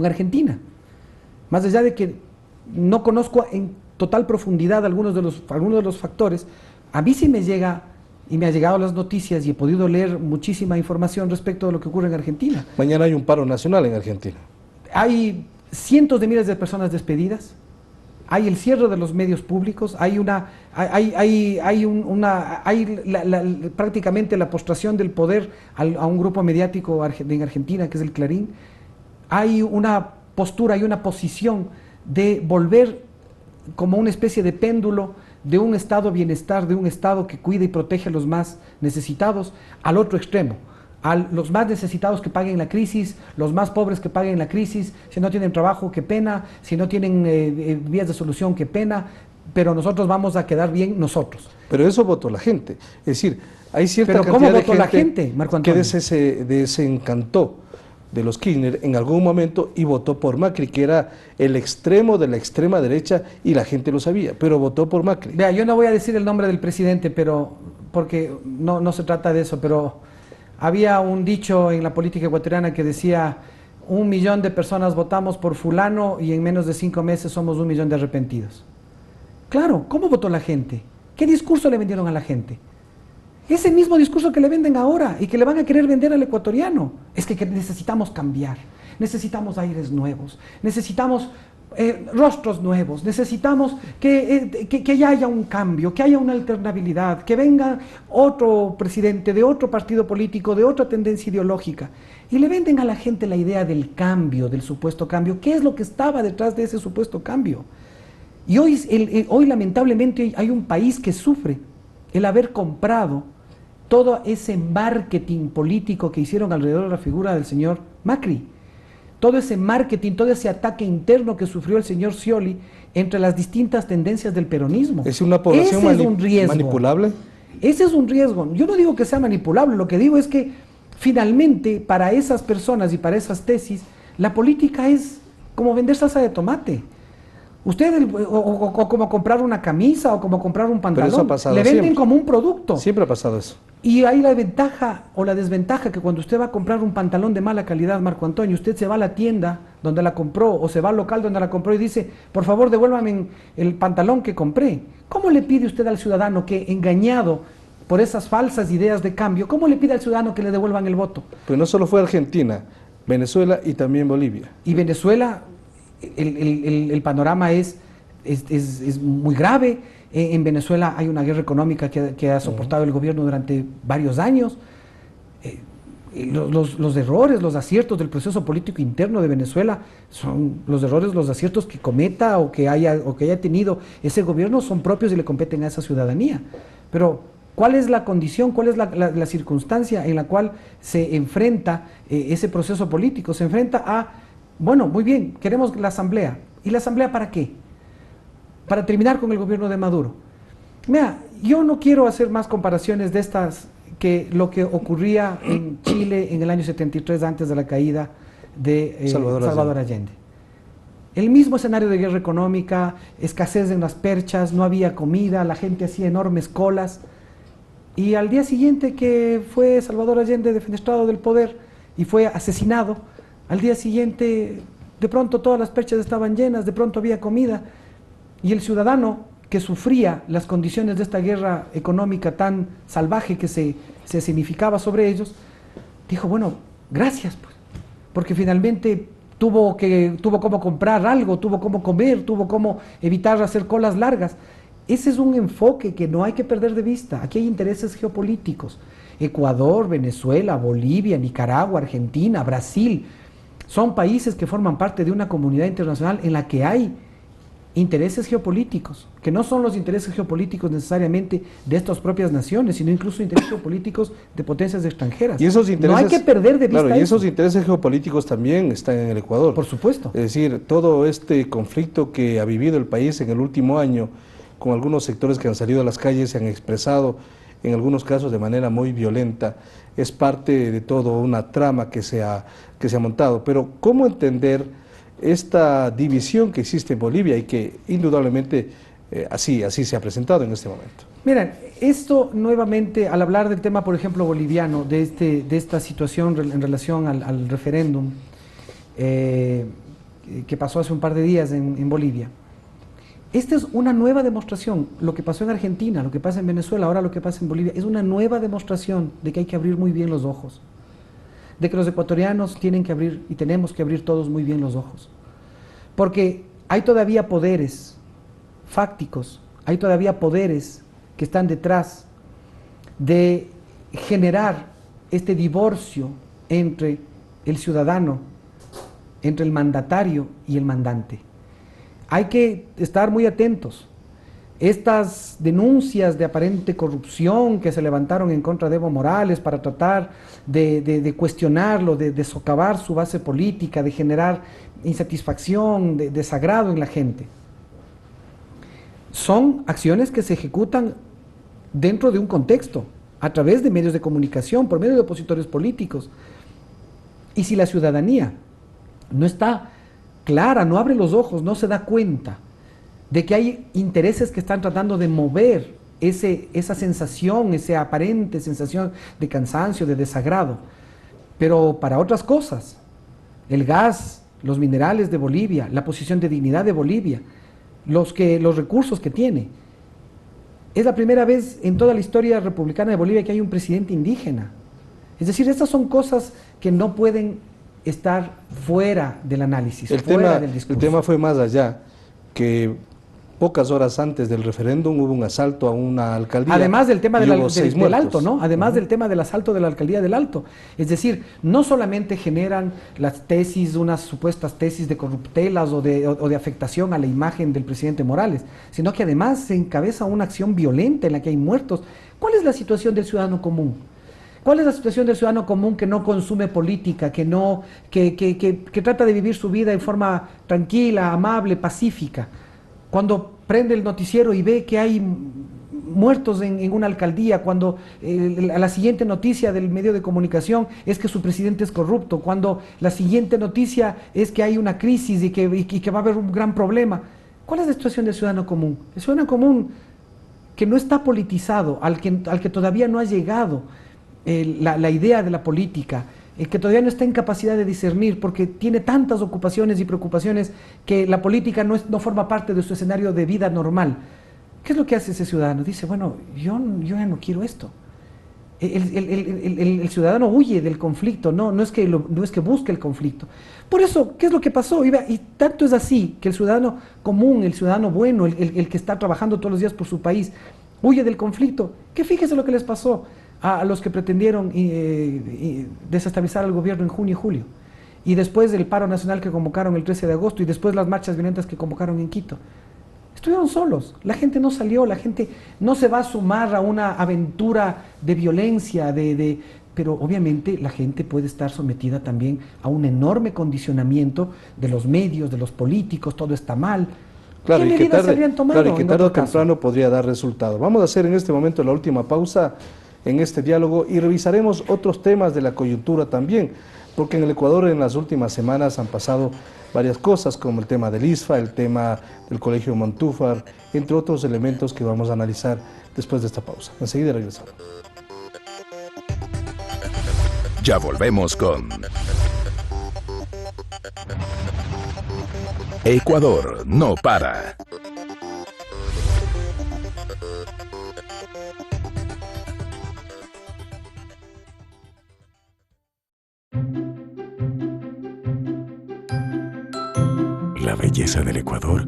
Argentina. Más allá de que no conozco en total profundidad algunos de los factores, a mí sí me llega y me ha llegado las noticias y he podido leer muchísima información respecto de lo que ocurre en Argentina. Mañana hay un paro nacional en Argentina. Hay cientos de miles de personas despedidas, hay el cierre de los medios públicos, hay prácticamente la postración del poder a un grupo mediático en Argentina, que es el Clarín. Hay una postura, hay una posición de volver como una especie de péndulo de un estado de bienestar, de un estado que cuida y protege a los más necesitados, al otro extremo, a los más necesitados que paguen la crisis, los más pobres que paguen la crisis, si no tienen trabajo, qué pena, si no tienen vías de solución, qué pena, pero nosotros vamos a quedar bien nosotros. Pero eso votó la gente, es decir, hay cierta ¿Pero cantidad cómo votó de la gente, gente, Marco que Antonio? desencantó de los Kirchner en algún momento y votó por Macri, que era el extremo de la extrema derecha y la gente lo sabía, pero votó por Macri. Vea, yo no voy a decir el nombre del presidente, pero porque no se trata de eso, pero había un dicho en la política ecuatoriana que decía: 1 millón de personas votamos por fulano y en menos de 5 meses somos 1 millón de arrepentidos. Claro, ¿cómo votó la gente? ¿Qué discurso le vendieron a la gente? Ese mismo discurso que le venden ahora y que le van a querer vender al ecuatoriano. Es que necesitamos cambiar, necesitamos aires nuevos, necesitamos rostros nuevos, necesitamos que ya haya un cambio, que haya una alternabilidad, que venga otro presidente de otro partido político, de otra tendencia ideológica. Y le venden a la gente la idea del cambio, del supuesto cambio. ¿Qué es lo que estaba detrás de ese supuesto cambio? Y hoy lamentablemente hay un país que sufre el haber comprado todo ese marketing político que hicieron alrededor de la figura del señor Macri. Todo ese marketing, todo ese ataque interno que sufrió el señor Scioli entre las distintas tendencias del peronismo. ¿Es una población manipulable? Ese es un riesgo. Yo no digo que sea manipulable, lo que digo es que finalmente para esas personas y para esas tesis, la política es como vender salsa de tomate. Usted, o como comprar una camisa o como comprar un pantalón, pero eso ha pasado le venden siempre. como un producto. Siempre ha pasado eso. Y hay la ventaja o la desventaja que cuando usted va a comprar un pantalón de mala calidad, Marco Antonio, usted se va a la tienda donde la compró o se va al local donde la compró y dice: por favor, devuélvame el pantalón que compré. ¿Cómo le pide usted al ciudadano que, engañado por esas falsas ideas de cambio, cómo le pide al ciudadano que le devuelvan el voto? Pues no solo fue Argentina, Venezuela y también Bolivia. Y Venezuela, el panorama es muy grave. En Venezuela hay una guerra económica que ha soportado el gobierno durante varios años. Los errores, los aciertos del proceso político interno de Venezuela son los errores, los aciertos que cometa o que haya tenido ese gobierno son propios y le competen a esa ciudadanía. Pero ¿cuál es la condición, cuál es la circunstancia en la cual se enfrenta ese proceso político? Se enfrenta a, bueno, muy bien, queremos la asamblea. ¿Y la asamblea para qué? Para terminar con el gobierno de Maduro. Mira, yo no quiero hacer más comparaciones de estas que lo que ocurría en Chile en el año 73 antes de la caída de Salvador Allende. El mismo escenario de guerra económica, escasez en las perchas, no había comida, la gente hacía enormes colas. Y al día siguiente que fue Salvador Allende defenestrado del poder y fue asesinado, al día siguiente de pronto todas las perchas estaban llenas, de pronto había comida. Y el ciudadano que sufría las condiciones de esta guerra económica tan salvaje que se significaba sobre ellos, dijo: bueno, gracias, pues, porque finalmente tuvo cómo comprar algo, tuvo cómo comer, tuvo cómo evitar hacer colas largas. Ese es un enfoque que no hay que perder de vista. Aquí hay intereses geopolíticos. Ecuador, Venezuela, Bolivia, Nicaragua, Argentina, Brasil, son países que forman parte de una comunidad internacional en la que hay intereses geopolíticos, que no son los intereses geopolíticos necesariamente de estas propias naciones, sino incluso intereses geopolíticos de potencias extranjeras. Y esos intereses, no hay que perder de vista claro, y esos eso. intereses geopolíticos también están en el Ecuador. Por supuesto. Es decir, todo este conflicto que ha vivido el país en el último año, con algunos sectores que han salido a las calles, se han expresado en algunos casos de manera muy violenta, es parte de todo una trama que se ha montado. Pero ¿cómo entender esta división que existe en Bolivia y que indudablemente así se ha presentado en este momento? Miren, esto nuevamente, al hablar del tema, por ejemplo, boliviano, de esta situación en relación al referéndum que pasó hace un par de días en Bolivia, esta es una nueva demostración. Lo que pasó en Argentina, lo que pasa en Venezuela, ahora lo que pasa en Bolivia, es una nueva demostración de que hay que abrir muy bien los ojos, de que los ecuatorianos tienen que abrir y tenemos que abrir todos muy bien los ojos, porque hay todavía poderes fácticos, hay todavía poderes que están detrás de generar este divorcio entre el ciudadano, entre el mandatario y el mandante. Hay que estar muy atentos. Estas denuncias de aparente corrupción que se levantaron en contra de Evo Morales para tratar de cuestionarlo, de socavar su base política, de generar insatisfacción, de desagrado en la gente, son acciones que se ejecutan dentro de un contexto, a través de medios de comunicación, por medio de opositores políticos. Y si la ciudadanía no está clara, no abre los ojos, no se da cuenta de que hay intereses que están tratando de mover esa sensación, esa aparente sensación de cansancio, de desagrado, pero para otras cosas, el gas, los minerales de Bolivia, la posición de dignidad de Bolivia, los recursos que tiene. Es la primera vez en toda la historia republicana de Bolivia que hay un presidente indígena. Es decir, estas son cosas que no pueden estar fuera del análisis, fuera del discurso. El tema fue más allá, que pocas horas antes del referéndum hubo un asalto a una alcaldía. Además del tema del Alto, ¿no? Además Uh-huh. del tema del asalto de la alcaldía del Alto. Es decir, no solamente generan las tesis, unas supuestas tesis de corruptelas o de afectación a la imagen del presidente Morales, sino que además se encabeza una acción violenta en la que hay muertos. ¿Cuál es la situación del ciudadano común? ¿Cuál es la situación del ciudadano común que no consume política, que trata de vivir su vida en forma tranquila, amable, pacífica? Cuando prende el noticiero y ve que hay muertos en una alcaldía, cuando la siguiente noticia del medio de comunicación es que su presidente es corrupto, cuando la siguiente noticia es que hay una crisis y que va a haber un gran problema. ¿Cuál es la situación del ciudadano común? El ciudadano común que no está politizado, al que todavía no ha llegado la idea de la política, que todavía no está en capacidad de discernir porque tiene tantas ocupaciones y preocupaciones que la política no forma parte de su escenario de vida normal. ¿Qué es lo que hace ese ciudadano? Dice, bueno, yo ya no quiero esto. El ciudadano huye del conflicto, no es que busque el conflicto. Por eso, ¿qué es lo que pasó? Y tanto es así que el ciudadano común, el ciudadano bueno, el que está trabajando todos los días por su país, huye del conflicto. Que fíjese lo que les pasó a los que pretendieron desestabilizar al gobierno en junio y julio, y después del paro nacional que convocaron el 13 de agosto, y después las marchas violentas que convocaron en Quito. Estuvieron solos, la gente no salió, la gente no se va a sumar a una aventura de violencia, pero obviamente la gente puede estar sometida también a un enorme condicionamiento de los medios, de los políticos, todo está mal. Claro, ¿Qué medidas se habrían tomado? Claro, y que tarde o temprano podría dar resultado. Vamos a hacer en este momento la última pausa en este diálogo y revisaremos otros temas de la coyuntura también, porque en el Ecuador en las últimas semanas han pasado varias cosas, como el tema del ISFA, el tema del Colegio Montúfar, entre otros elementos que vamos a analizar después de esta pausa. Enseguida regresamos. Ya volvemos con Ecuador no para. La belleza del Ecuador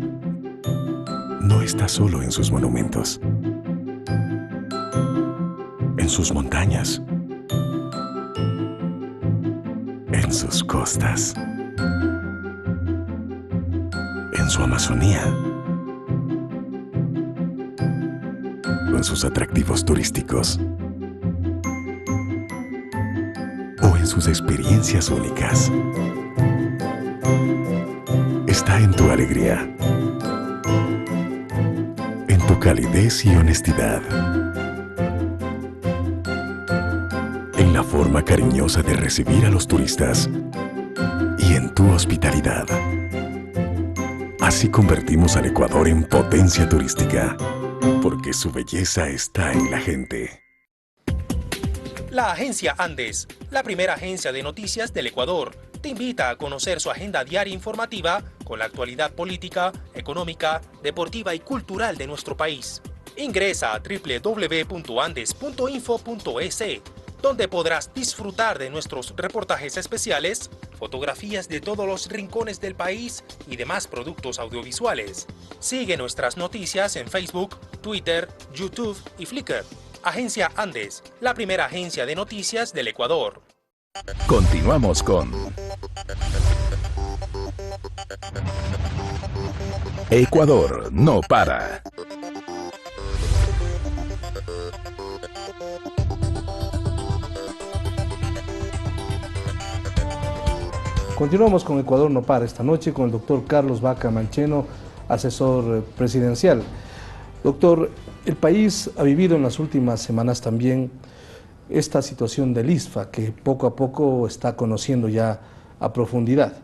no está solo en sus monumentos, en sus montañas, en sus costas, en su Amazonía, o en sus atractivos turísticos, o en sus experiencias únicas. Está en tu alegría, en tu calidez y honestidad, en la forma cariñosa de recibir a los turistas y en tu hospitalidad. Así convertimos al Ecuador en potencia turística, porque su belleza está en la gente. La agencia Andes, la primera agencia de noticias del Ecuador, te invita a conocer su agenda diaria informativa con la actualidad política, económica, deportiva y cultural de nuestro país. Ingresa a www.andes.info.es, donde podrás disfrutar de nuestros reportajes especiales, fotografías de todos los rincones del país y demás productos audiovisuales. Sigue nuestras noticias en Facebook, Twitter, YouTube y Flickr. Agencia Andes, la primera agencia de noticias del Ecuador. Continuamos con Ecuador no para. Continuamos con Ecuador no para esta noche con el doctor Carlos Vaca Mancheno, asesor presidencial. Doctor, el país ha vivido en las últimas semanas también esta situación del ISFA, que poco a poco está conociendo ya a profundidad.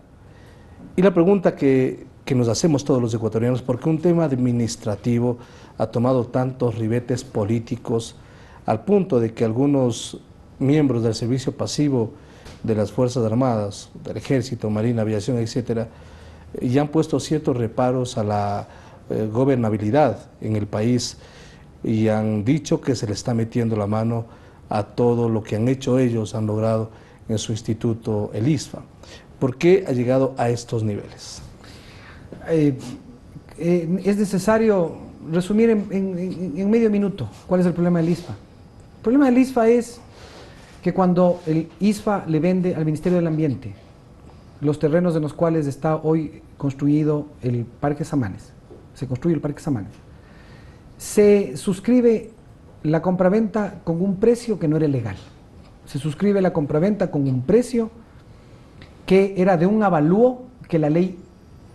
Y la pregunta que nos hacemos todos los ecuatorianos, ¿por qué un tema administrativo ha tomado tantos ribetes políticos al punto de que algunos miembros del servicio pasivo de las Fuerzas Armadas, del Ejército, Marina, Aviación, etcétera, ya han puesto ciertos reparos a la gobernabilidad en el país y han dicho que se le está metiendo la mano a todo lo que han hecho ellos, han logrado en su instituto, el ISFA? ¿Por qué ha llegado a estos niveles? Es necesario resumir en medio minuto cuál es el problema del ISFA. El problema del ISFA es que cuando el ISFA le vende al Ministerio del Ambiente los terrenos en los cuales está hoy construido el Parque Samanes, se construye el Parque Samanes, se suscribe la compraventa con un precio que no era legal. Se suscribe la compraventa con un precio que era de un avalúo que la ley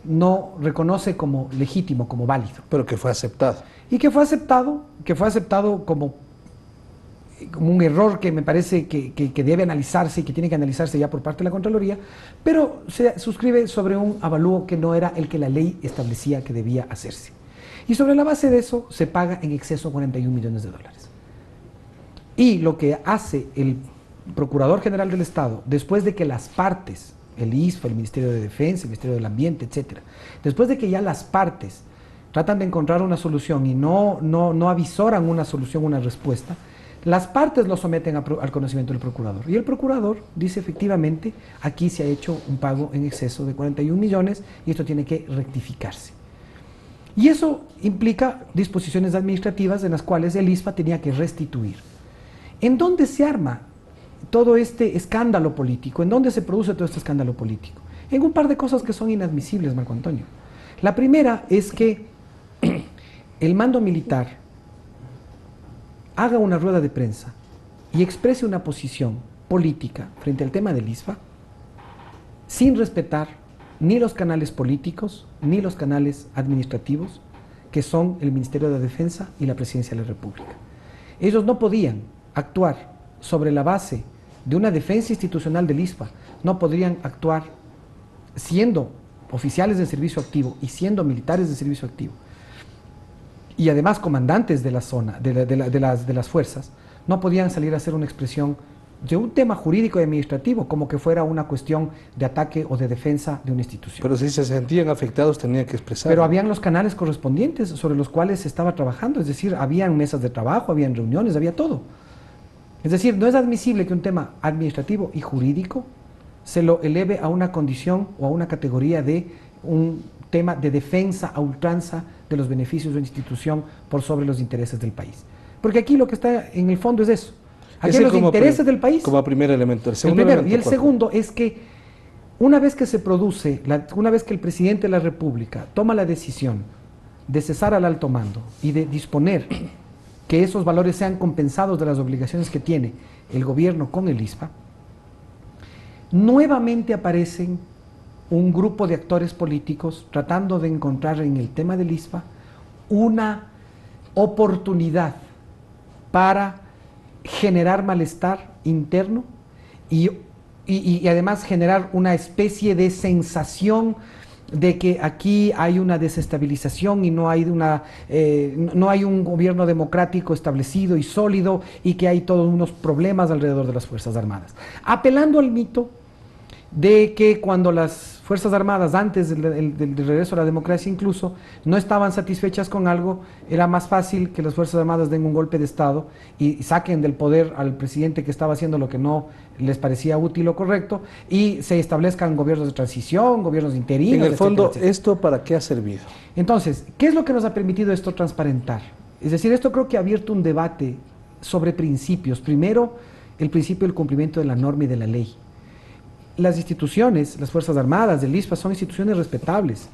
no reconoce como legítimo, como válido. Pero que fue aceptado. Y que fue aceptado como un error que me parece que debe analizarse y que tiene que analizarse ya por parte de la Contraloría, pero se suscribe sobre un avalúo que no era el que la ley establecía que debía hacerse. Y sobre la base de eso se paga en exceso 41 millones de dólares. Y lo que hace el Procurador General del Estado, después de que las partes, el ISFA, el Ministerio de Defensa, el Ministerio del Ambiente, etcétera, después de que ya las partes tratan de encontrar una solución y no avisoran una solución, una respuesta, las partes lo someten al conocimiento del procurador. Y el procurador dice efectivamente, aquí se ha hecho un pago en exceso de 41 millones y esto tiene que rectificarse. Y eso implica disposiciones administrativas en las cuales el ISFA tenía que restituir. ¿En dónde se arma todo este escándalo político? ¿En dónde se produce todo este escándalo político? En un par de cosas que son inadmisibles, Marco Antonio. La primera es que el mando militar haga una rueda de prensa y exprese una posición política frente al tema del ISFA sin respetar ni los canales políticos ni los canales administrativos que son el Ministerio de Defensa y la Presidencia de la República. Ellos no podían actuar sobre la base de una defensa institucional del ISFA, no podrían actuar siendo oficiales de servicio activo y siendo militares de servicio activo y además comandantes de la zona, de las fuerzas, no podían salir a hacer una expresión de un tema jurídico y administrativo como que fuera una cuestión de ataque o de defensa de una institución. Pero si se sentían afectados tenían que expresar. Pero habían los canales correspondientes sobre los cuales se estaba trabajando, es decir, habían mesas de trabajo, habían reuniones, había todo. Es decir, no es admisible que un tema administrativo y jurídico se lo eleve a una condición o a una categoría de un tema de defensa a ultranza de los beneficios de una institución por sobre los intereses del país. Porque aquí lo que está en el fondo es eso. Aquí los intereses del país. Como primer elemento. El segundo es que una vez que se produce, una vez que el presidente de la República toma la decisión de cesar al alto mando y de disponer que esos valores sean compensados de las obligaciones que tiene el gobierno con el ISFA, nuevamente aparecen un grupo de actores políticos tratando de encontrar en el tema del ISFA una oportunidad para generar malestar interno y además generar una especie de sensación de que aquí hay una desestabilización y no hay un gobierno democrático establecido y sólido y que hay todos unos problemas alrededor de las Fuerzas Armadas. Apelando al mito de que cuando las Fuerzas Armadas, antes del regreso a la democracia incluso, no estaban satisfechas con algo, era más fácil que las Fuerzas Armadas den un golpe de Estado y saquen del poder al presidente que estaba haciendo lo que no les parecía útil o correcto, y se establezcan gobiernos de transición, gobiernos interinos, En el fondo, etcétera, etcétera. ¿esto para qué ha servido? Entonces, ¿qué es lo que nos ha permitido esto transparentar? Es decir, esto creo que ha abierto un debate sobre principios. Primero, el principio del cumplimiento de la norma y de la ley. Las instituciones, las Fuerzas Armadas, el ISPA, son instituciones respetables.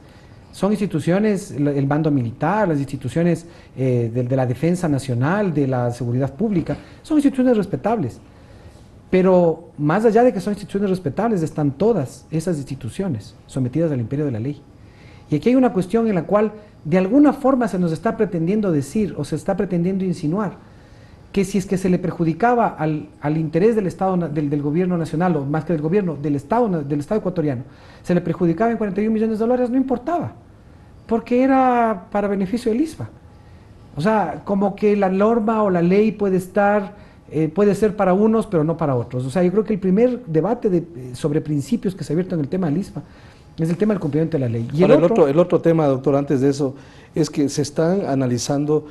Son instituciones, el bando militar, las instituciones de la defensa nacional, de la seguridad pública, son instituciones respetables. Pero más allá de que son instituciones respetables, están todas esas instituciones sometidas al imperio de la ley. Y aquí hay una cuestión en la cual de alguna forma se nos está pretendiendo decir o se está pretendiendo insinuar que si es que se le perjudicaba al interés del Estado, del gobierno nacional, o más que del gobierno, del Estado ecuatoriano, se le perjudicaba en 41 millones de dólares, no importaba, porque era para beneficio del ISPA. O sea, como que la norma o la ley puede ser para unos, pero no para otros. O sea, yo creo que el primer debate sobre principios que se ha abierto en el tema del ISPA es el tema del cumplimiento de la ley. Y Ahora, el otro tema, doctor, antes de eso, es que se están analizando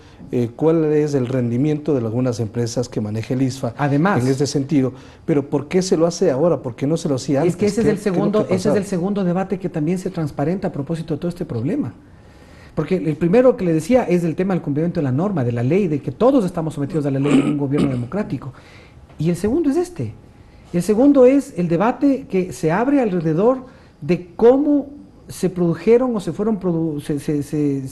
cuál es el rendimiento de algunas empresas que maneja el ISFA. Además, en este sentido. Pero ¿por qué se lo hace ahora? ¿Por qué no se lo hacía antes? Es que ese es el ¿Qué segundo debate que también se transparenta a propósito de todo este problema. Porque el primero que le decía es el tema del cumplimiento de la norma, de la ley, de que todos estamos sometidos a la ley en un gobierno democrático. Y el segundo es este. El segundo es el debate que se abre alrededor de cómo se produjeron o se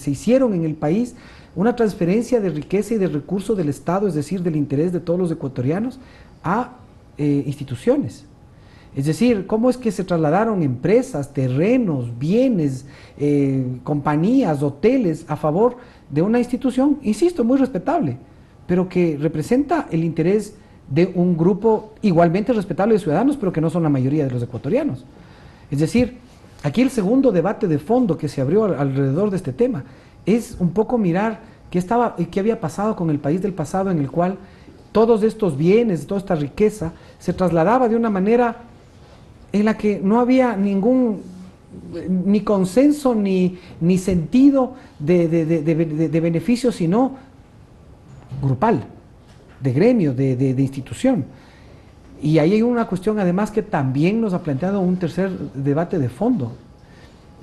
hicieron en el país una transferencia de riqueza y de recursos del Estado, es decir, del interés de todos los ecuatorianos, a instituciones. Es decir, cómo es que se trasladaron empresas, terrenos, bienes, compañías, hoteles a favor de una institución, insisto, muy respetable, pero que representa el interés de un grupo igualmente respetable de ciudadanos, pero que no son la mayoría de los ecuatorianos. Es decir, aquí el segundo debate de fondo que se abrió alrededor de este tema es un poco mirar qué había pasado con el país del pasado, en el cual todos estos bienes, toda esta riqueza se trasladaba de una manera en la que no había ni consenso ni sentido de beneficio, sino grupal, de gremio, de institución. Y ahí hay una cuestión además que también nos ha planteado un tercer debate de fondo,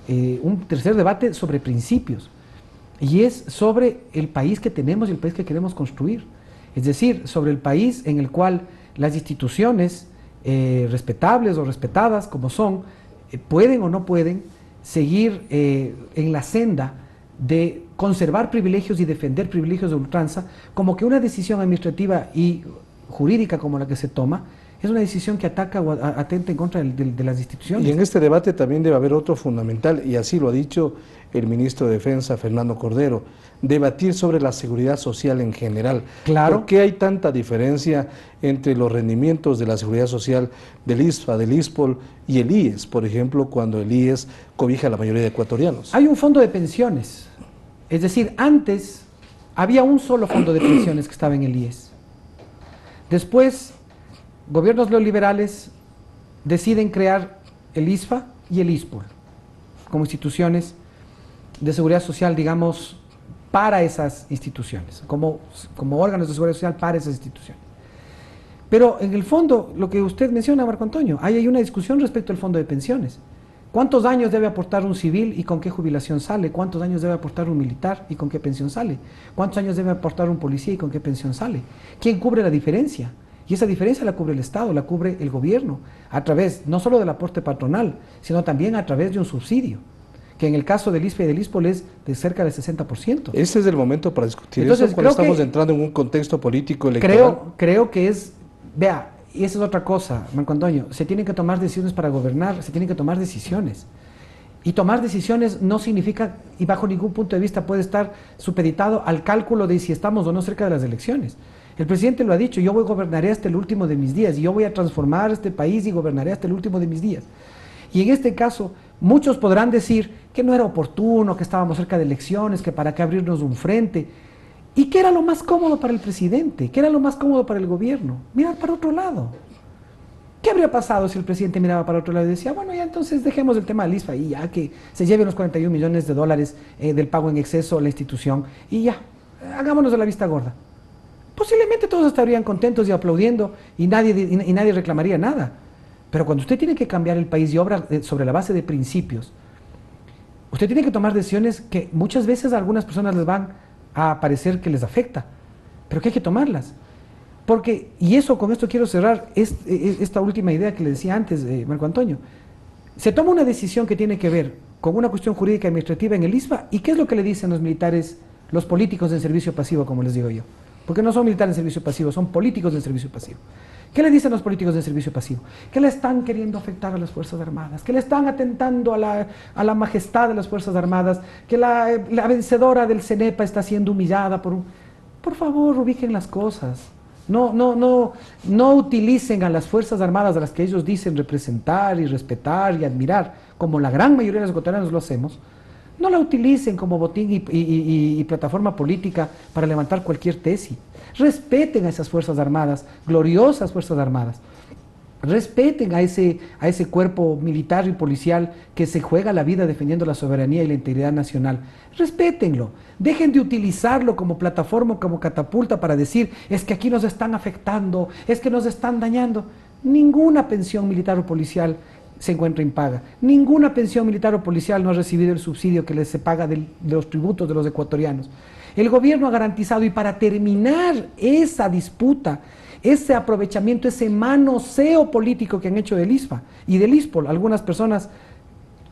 un tercer debate sobre principios, y es sobre el país que tenemos y el país que queremos construir. Es decir, sobre el país en el cual las instituciones respetables o respetadas como son, pueden o no pueden seguir en la senda de conservar privilegios y defender privilegios de ultranza, como que una decisión administrativa y jurídica como la que se toma es una decisión que ataca o atenta en contra de las instituciones. Y en este debate también debe haber otro fundamental, y así lo ha dicho el ministro de Defensa, Fernando Cordero, debatir sobre la seguridad social en general. Claro. ¿Por qué hay tanta diferencia entre los rendimientos de la seguridad social del ISFA, del ISPOL y el IES, por ejemplo, cuando el IES cobija a la mayoría de ecuatorianos? Hay un fondo de pensiones, es decir, antes había un solo fondo de pensiones que estaba en el IES. Después, gobiernos neoliberales deciden crear el ISFA y el ISPOL como instituciones de seguridad social, digamos, para esas instituciones, como órganos de seguridad social para esas instituciones. Pero en el fondo, lo que usted menciona, Marco Antonio, hay una discusión respecto al fondo de pensiones. ¿Cuántos años debe aportar un civil y con qué jubilación sale? ¿Cuántos años debe aportar un militar y con qué pensión sale? ¿Cuántos años debe aportar un policía y con qué pensión sale? ¿Quién cubre la diferencia? Y esa diferencia la cubre el Estado, la cubre el gobierno, a través no solo del aporte patronal, sino también a través de un subsidio, que en el caso del ISPA y del ISPOL es de cerca del 60%. Ese es el momento para discutir. Entonces, eso cuando estamos entrando en un contexto político electoral. Creo que es, vea, y esa es otra cosa, Marco Antonio, se tienen que tomar decisiones para gobernar, se tienen que tomar decisiones. Y tomar decisiones no significa, y bajo ningún punto de vista puede estar supeditado al cálculo de si estamos o no cerca de las elecciones. El presidente lo ha dicho, yo gobernaré hasta el último de mis días, y yo voy a transformar este país y gobernaré hasta el último de mis días. Y en este caso, muchos podrán decir que no era oportuno, que estábamos cerca de elecciones, que para qué abrirnos un frente, y que era lo más cómodo para el presidente, que era lo más cómodo para el gobierno, mirar para otro lado. ¿Qué habría pasado si el presidente miraba para otro lado y decía, bueno, ya entonces dejemos el tema del ISFA y ya que se lleven los 41 millones de dólares del pago en exceso a la institución y ya, hagámonos de la vista gorda? Posiblemente todos estarían contentos y aplaudiendo y nadie reclamaría nada. Pero cuando usted tiene que cambiar el país y obra sobre la base de principios, usted tiene que tomar decisiones que muchas veces a algunas personas les van a parecer que les afecta, pero que hay que tomarlas. Porque, y eso, con esto quiero cerrar esta última idea que le decía antes, Marco Antonio. Se toma una decisión que tiene que ver con una cuestión jurídica y administrativa en el ISFA, ¿y qué es lo que le dicen los militares, los políticos en servicio pasivo, como les digo yo? Porque no son militares en servicio pasivo, son políticos en servicio pasivo. ¿Qué le dicen los políticos de servicio pasivo? Que le están queriendo afectar a las Fuerzas Armadas, que le están atentando a la majestad de las Fuerzas Armadas, que la vencedora del CENEPA está siendo humillada por un... Por favor, ubiquen las cosas. No utilicen a las Fuerzas Armadas, a las que ellos dicen representar y respetar y admirar, como la gran mayoría de los ecuatorianos lo hacemos. No la utilicen como botín y plataforma política para levantar cualquier tesis. Respeten a esas Fuerzas Armadas, gloriosas Fuerzas Armadas. Respeten a ese cuerpo militar y policial que se juega la vida defendiendo la soberanía y la integridad nacional. Respétenlo. Dejen de utilizarlo como plataforma, como catapulta para decir, es que aquí nos están afectando, es que nos están dañando. Ninguna pensión militar o policial se encuentra impaga. Ninguna pensión militar o policial no ha recibido el subsidio que les se paga de los tributos de los ecuatorianos. El gobierno ha garantizado, y para terminar esa disputa, ese aprovechamiento, ese manoseo político que han hecho del ISFA y del ISPOL, algunas personas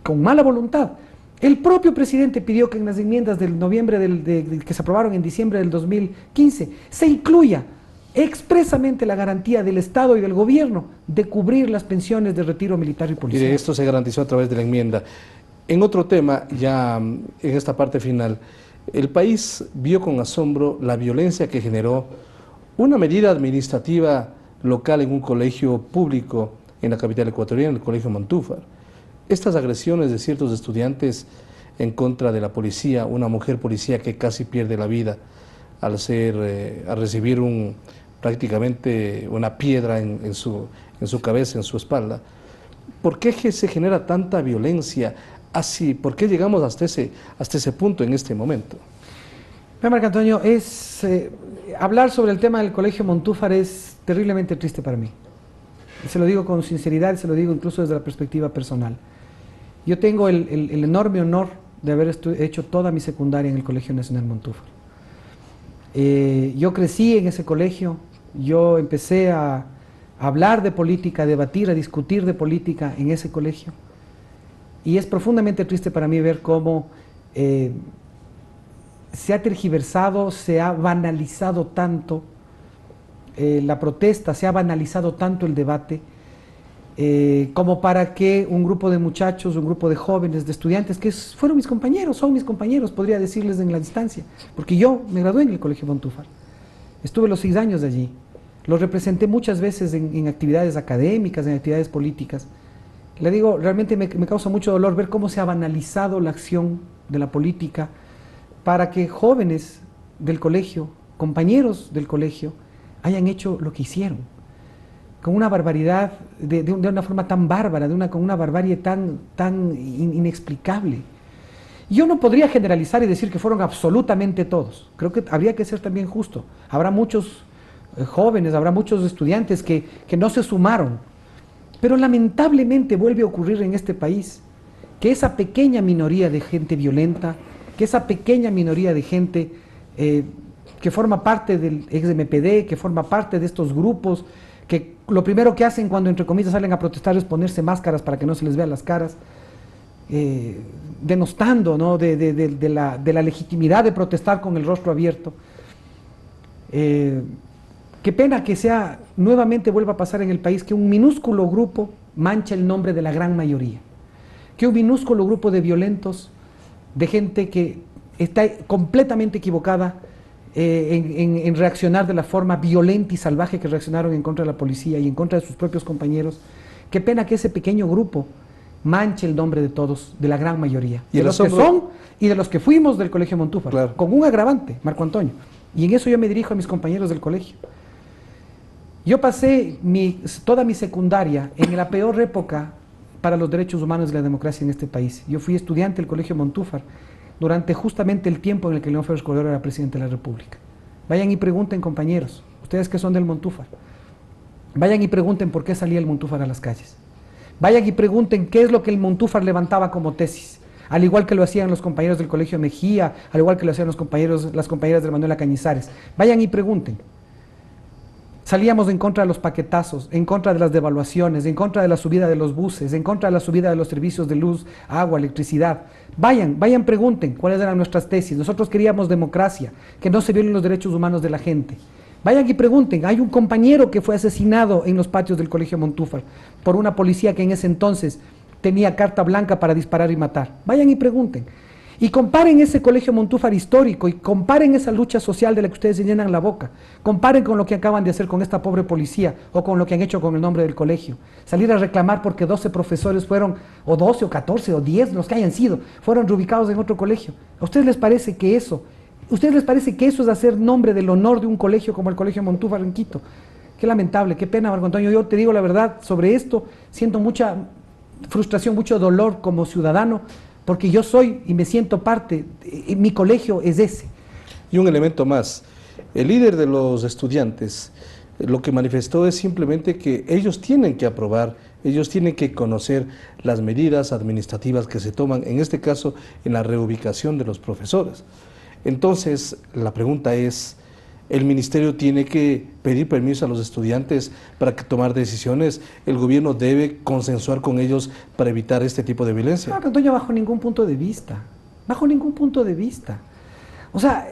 con mala voluntad. El propio presidente pidió que en las enmiendas del noviembre que se aprobaron en diciembre del 2015 se incluya expresamente la garantía del Estado y del gobierno de cubrir las pensiones de retiro militar y policial. Y de esto se garantizó a través de la enmienda. En otro tema, ya en esta parte final, el país vio con asombro la violencia que generó una medida administrativa local en un colegio público en la capital ecuatoriana, el Colegio Montúfar. Estas agresiones de ciertos estudiantes en contra de la policía, una mujer policía que casi pierde la vida al recibir prácticamente una piedra en su cabeza, en su espalda. ¿Por qué se genera tanta violencia así? ¿Por qué llegamos hasta ese punto en este momento? Marco Antonio, hablar sobre el tema del Colegio Montúfar es terriblemente triste para mí. Se lo digo con sinceridad, se lo digo incluso desde la perspectiva personal. Yo tengo el enorme honor de haber hecho toda mi secundaria en el Colegio Nacional Montúfar. Yo crecí en ese colegio, yo empecé a hablar de política, a debatir, a discutir de política en ese colegio. Y es profundamente triste para mí ver cómo se ha tergiversado, se ha banalizado tanto la protesta, se ha banalizado tanto el debate, como para que un grupo de muchachos, un grupo de jóvenes, de estudiantes, que fueron mis compañeros, son mis compañeros, podría decirles en la distancia, porque yo me gradué en el Colegio Montúfar, estuve los 6 años de allí, los representé muchas veces en actividades académicas, en actividades políticas. Le digo, realmente me causa mucho dolor ver cómo se ha banalizado la acción de la política para que jóvenes del colegio, compañeros del colegio, hayan hecho lo que hicieron, con una barbaridad, de una forma tan bárbara, con una barbarie tan inexplicable. Yo no podría generalizar y decir que fueron absolutamente todos, creo que habría que ser también justo. Habrá muchos jóvenes, habrá muchos estudiantes que no se sumaron, pero lamentablemente vuelve a ocurrir en este país que esa pequeña minoría de gente violenta, que esa pequeña minoría de gente que forma parte del ex-MPD, que forma parte de estos grupos, que lo primero que hacen cuando entre comillas salen a protestar es ponerse máscaras para que no se les vean las caras, denostando, ¿no?, de la legitimidad de protestar con el rostro abierto. Qué pena que nuevamente vuelva a pasar en el país que un minúsculo grupo mancha el nombre de la gran mayoría, que un minúsculo grupo de violentos, de gente que está completamente equivocada en reaccionar de la forma violenta y salvaje que reaccionaron en contra de la policía y en contra de sus propios compañeros. Qué pena que ese pequeño grupo manche el nombre de todos, de la gran mayoría, de los que son y de los que fuimos del Colegio Montúfar, claro, con un agravante, Marco Antonio, y en eso yo me dirijo a mis compañeros del colegio. Yo pasé toda mi secundaria en la peor época para los derechos humanos y la democracia en este país. Yo fui estudiante del Colegio Montúfar durante justamente el tiempo en el que León Febres Cordero era presidente de la República. Vayan y pregunten, compañeros, ustedes que son del Montúfar, vayan y pregunten por qué salía el Montúfar a las calles. Vayan y pregunten qué es lo que el Montúfar levantaba como tesis, al igual que lo hacían los compañeros del Colegio Mejía, al igual que lo hacían las compañeras de Manuela Cañizares. Vayan y pregunten. Salíamos en contra de los paquetazos, en contra de las devaluaciones, en contra de la subida de los buses, en contra de la subida de los servicios de luz, agua, electricidad. Vayan, pregunten cuáles eran nuestras tesis. Nosotros queríamos democracia, que no se violen los derechos humanos de la gente. Vayan y pregunten. Hay un compañero que fue asesinado en los patios del Colegio Montúfar por una policía que en ese entonces tenía carta blanca para disparar y matar. Vayan y pregunten. Y comparen ese Colegio Montúfar histórico y comparen esa lucha social de la que ustedes se llenan la boca. Comparen con lo que acaban de hacer con esta pobre policía o con lo que han hecho con el nombre del colegio. Salir a reclamar porque 12 profesores fueron, o 12 o 14 o 10, los que hayan sido, fueron reubicados en otro colegio. ¿A ustedes les parece que eso es hacer nombre del honor de un colegio como el Colegio Montúfar en Quito? Qué lamentable, qué pena, Marco Antonio. Yo te digo la verdad, sobre esto siento mucha frustración, mucho dolor como ciudadano, porque yo soy y me siento parte, mi colegio es ese. Y un elemento más, el líder de los estudiantes lo que manifestó es simplemente que ellos tienen que aprobar, ellos tienen que conocer las medidas administrativas que se toman, en este caso en la reubicación de los profesores. Entonces, la pregunta es, ¿el ministerio tiene que pedir permiso a los estudiantes para que tomar decisiones? ¿El gobierno debe consensuar con ellos para evitar este tipo de violencia? No, Antonio, bajo ningún punto de vista. Bajo ningún punto de vista. O sea,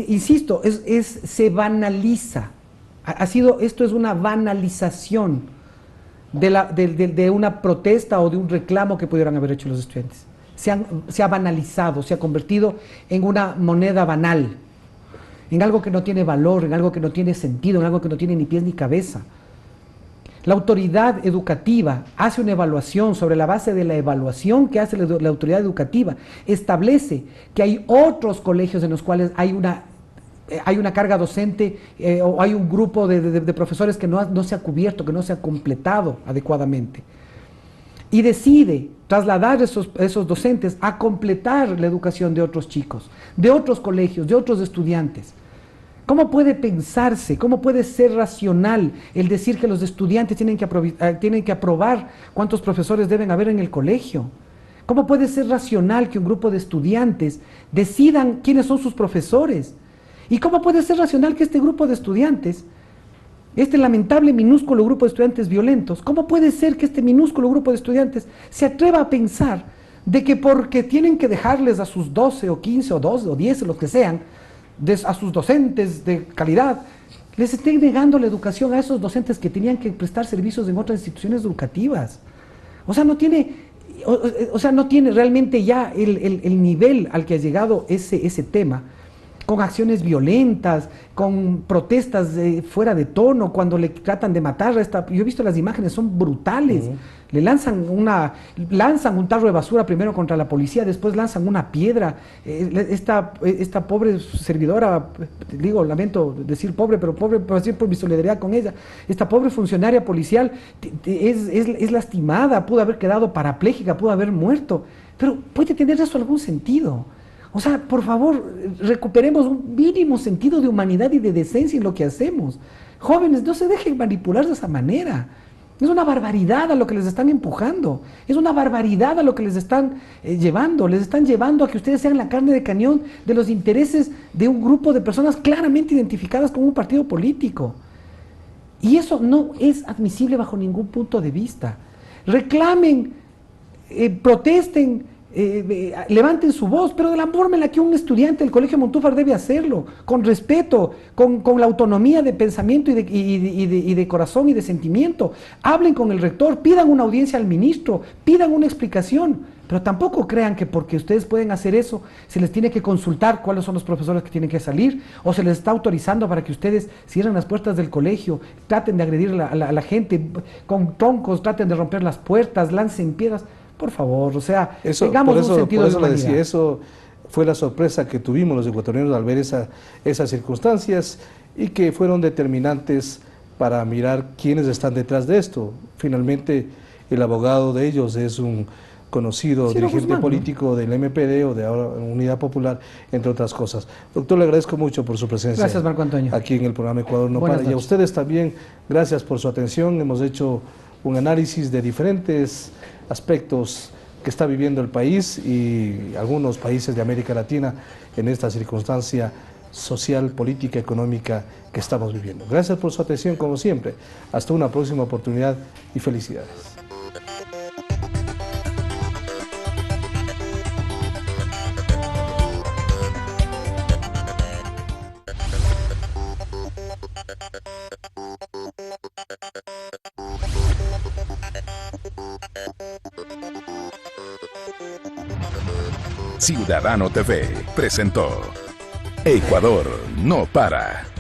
insisto, se banaliza. Esto es una banalización de una protesta o de un reclamo que pudieran haber hecho los estudiantes. Se ha banalizado, se ha convertido en una moneda banal, en algo que no tiene valor, en algo que no tiene sentido, en algo que no tiene ni pies ni cabeza. La autoridad educativa hace una evaluación. Sobre la base de la evaluación que hace la autoridad educativa, establece que hay otros colegios en los cuales hay una carga docente o hay un grupo de profesores que no se ha cubierto, que no se ha completado adecuadamente. Y decide trasladar esos docentes a completar la educación de otros chicos, de otros colegios, de otros estudiantes. ¿Cómo puede pensarse, cómo puede ser racional el decir que los estudiantes tienen que aprobar cuántos profesores deben haber en el colegio? ¿Cómo puede ser racional que un grupo de estudiantes decidan quiénes son sus profesores? ¿Y cómo puede ser racional que este grupo de estudiantes, este lamentable minúsculo grupo de estudiantes violentos, cómo puede ser que este minúsculo grupo de estudiantes se atreva a pensar de que porque tienen que dejarles a sus 12 o 15 o 12 o 10 o los que sean, a sus docentes de calidad, les estén negando la educación a esos docentes que tenían que prestar servicios en otras instituciones educativas? O sea, no tiene realmente ya el nivel al que ha llegado ese tema, con acciones violentas, con protestas fuera de tono, cuando le tratan de matar yo he visto las imágenes, son brutales. Le lanzan un tarro de basura primero contra la policía, después lanzan una piedra. Esta pobre servidora, digo, lamento decir pobre, pero pobre por mi solidaridad con ella, esta pobre funcionaria policial es lastimada, pudo haber quedado parapléjica, pudo haber muerto, pero ¿puede tener eso algún sentido? O sea, por favor, recuperemos un mínimo sentido de humanidad y de decencia en lo que hacemos. Jóvenes, no se dejen manipular de esa manera. Es una barbaridad a lo que les están empujando. Es una barbaridad a lo que les están llevando. Les están llevando a que ustedes sean la carne de cañón de los intereses de un grupo de personas claramente identificadas como un partido político. Y eso no es admisible bajo ningún punto de vista. Reclamen, protesten, levanten su voz, pero de la forma en la que un estudiante del Colegio Montúfar debe hacerlo, con respeto, con la autonomía de pensamiento y de corazón y de sentimiento. Hablen con el rector, pidan una audiencia al ministro, pidan una explicación, pero tampoco crean que porque ustedes pueden hacer eso, se les tiene que consultar cuáles son los profesores que tienen que salir, o se les está autorizando para que ustedes cierren las puertas del colegio, traten de agredir a la gente con troncos, traten de romper las puertas, lancen piedras. Por favor, o sea, tengamos un sentido de humanidad. Eso fue la sorpresa que tuvimos los ecuatorianos al ver esas circunstancias, y que fueron determinantes para mirar quiénes están detrás de esto. Finalmente, el abogado de ellos es un conocido Ciro dirigente Guzmán, ¿no? político del MPD o de ahora Unidad Popular, entre otras cosas. Doctor, le agradezco mucho por su presencia. Gracias, Marco Antonio. Aquí en el programa Ecuador no Buenas para. Y a noches. ustedes también, gracias por su atención. Hemos hecho un análisis de diferentes aspectos que está viviendo el país y algunos países de América Latina en esta circunstancia social, política, económica que estamos viviendo. Gracias por su atención, como siempre. Hasta una próxima oportunidad y felicidades. Ciudadano TV presentó Ecuador no para.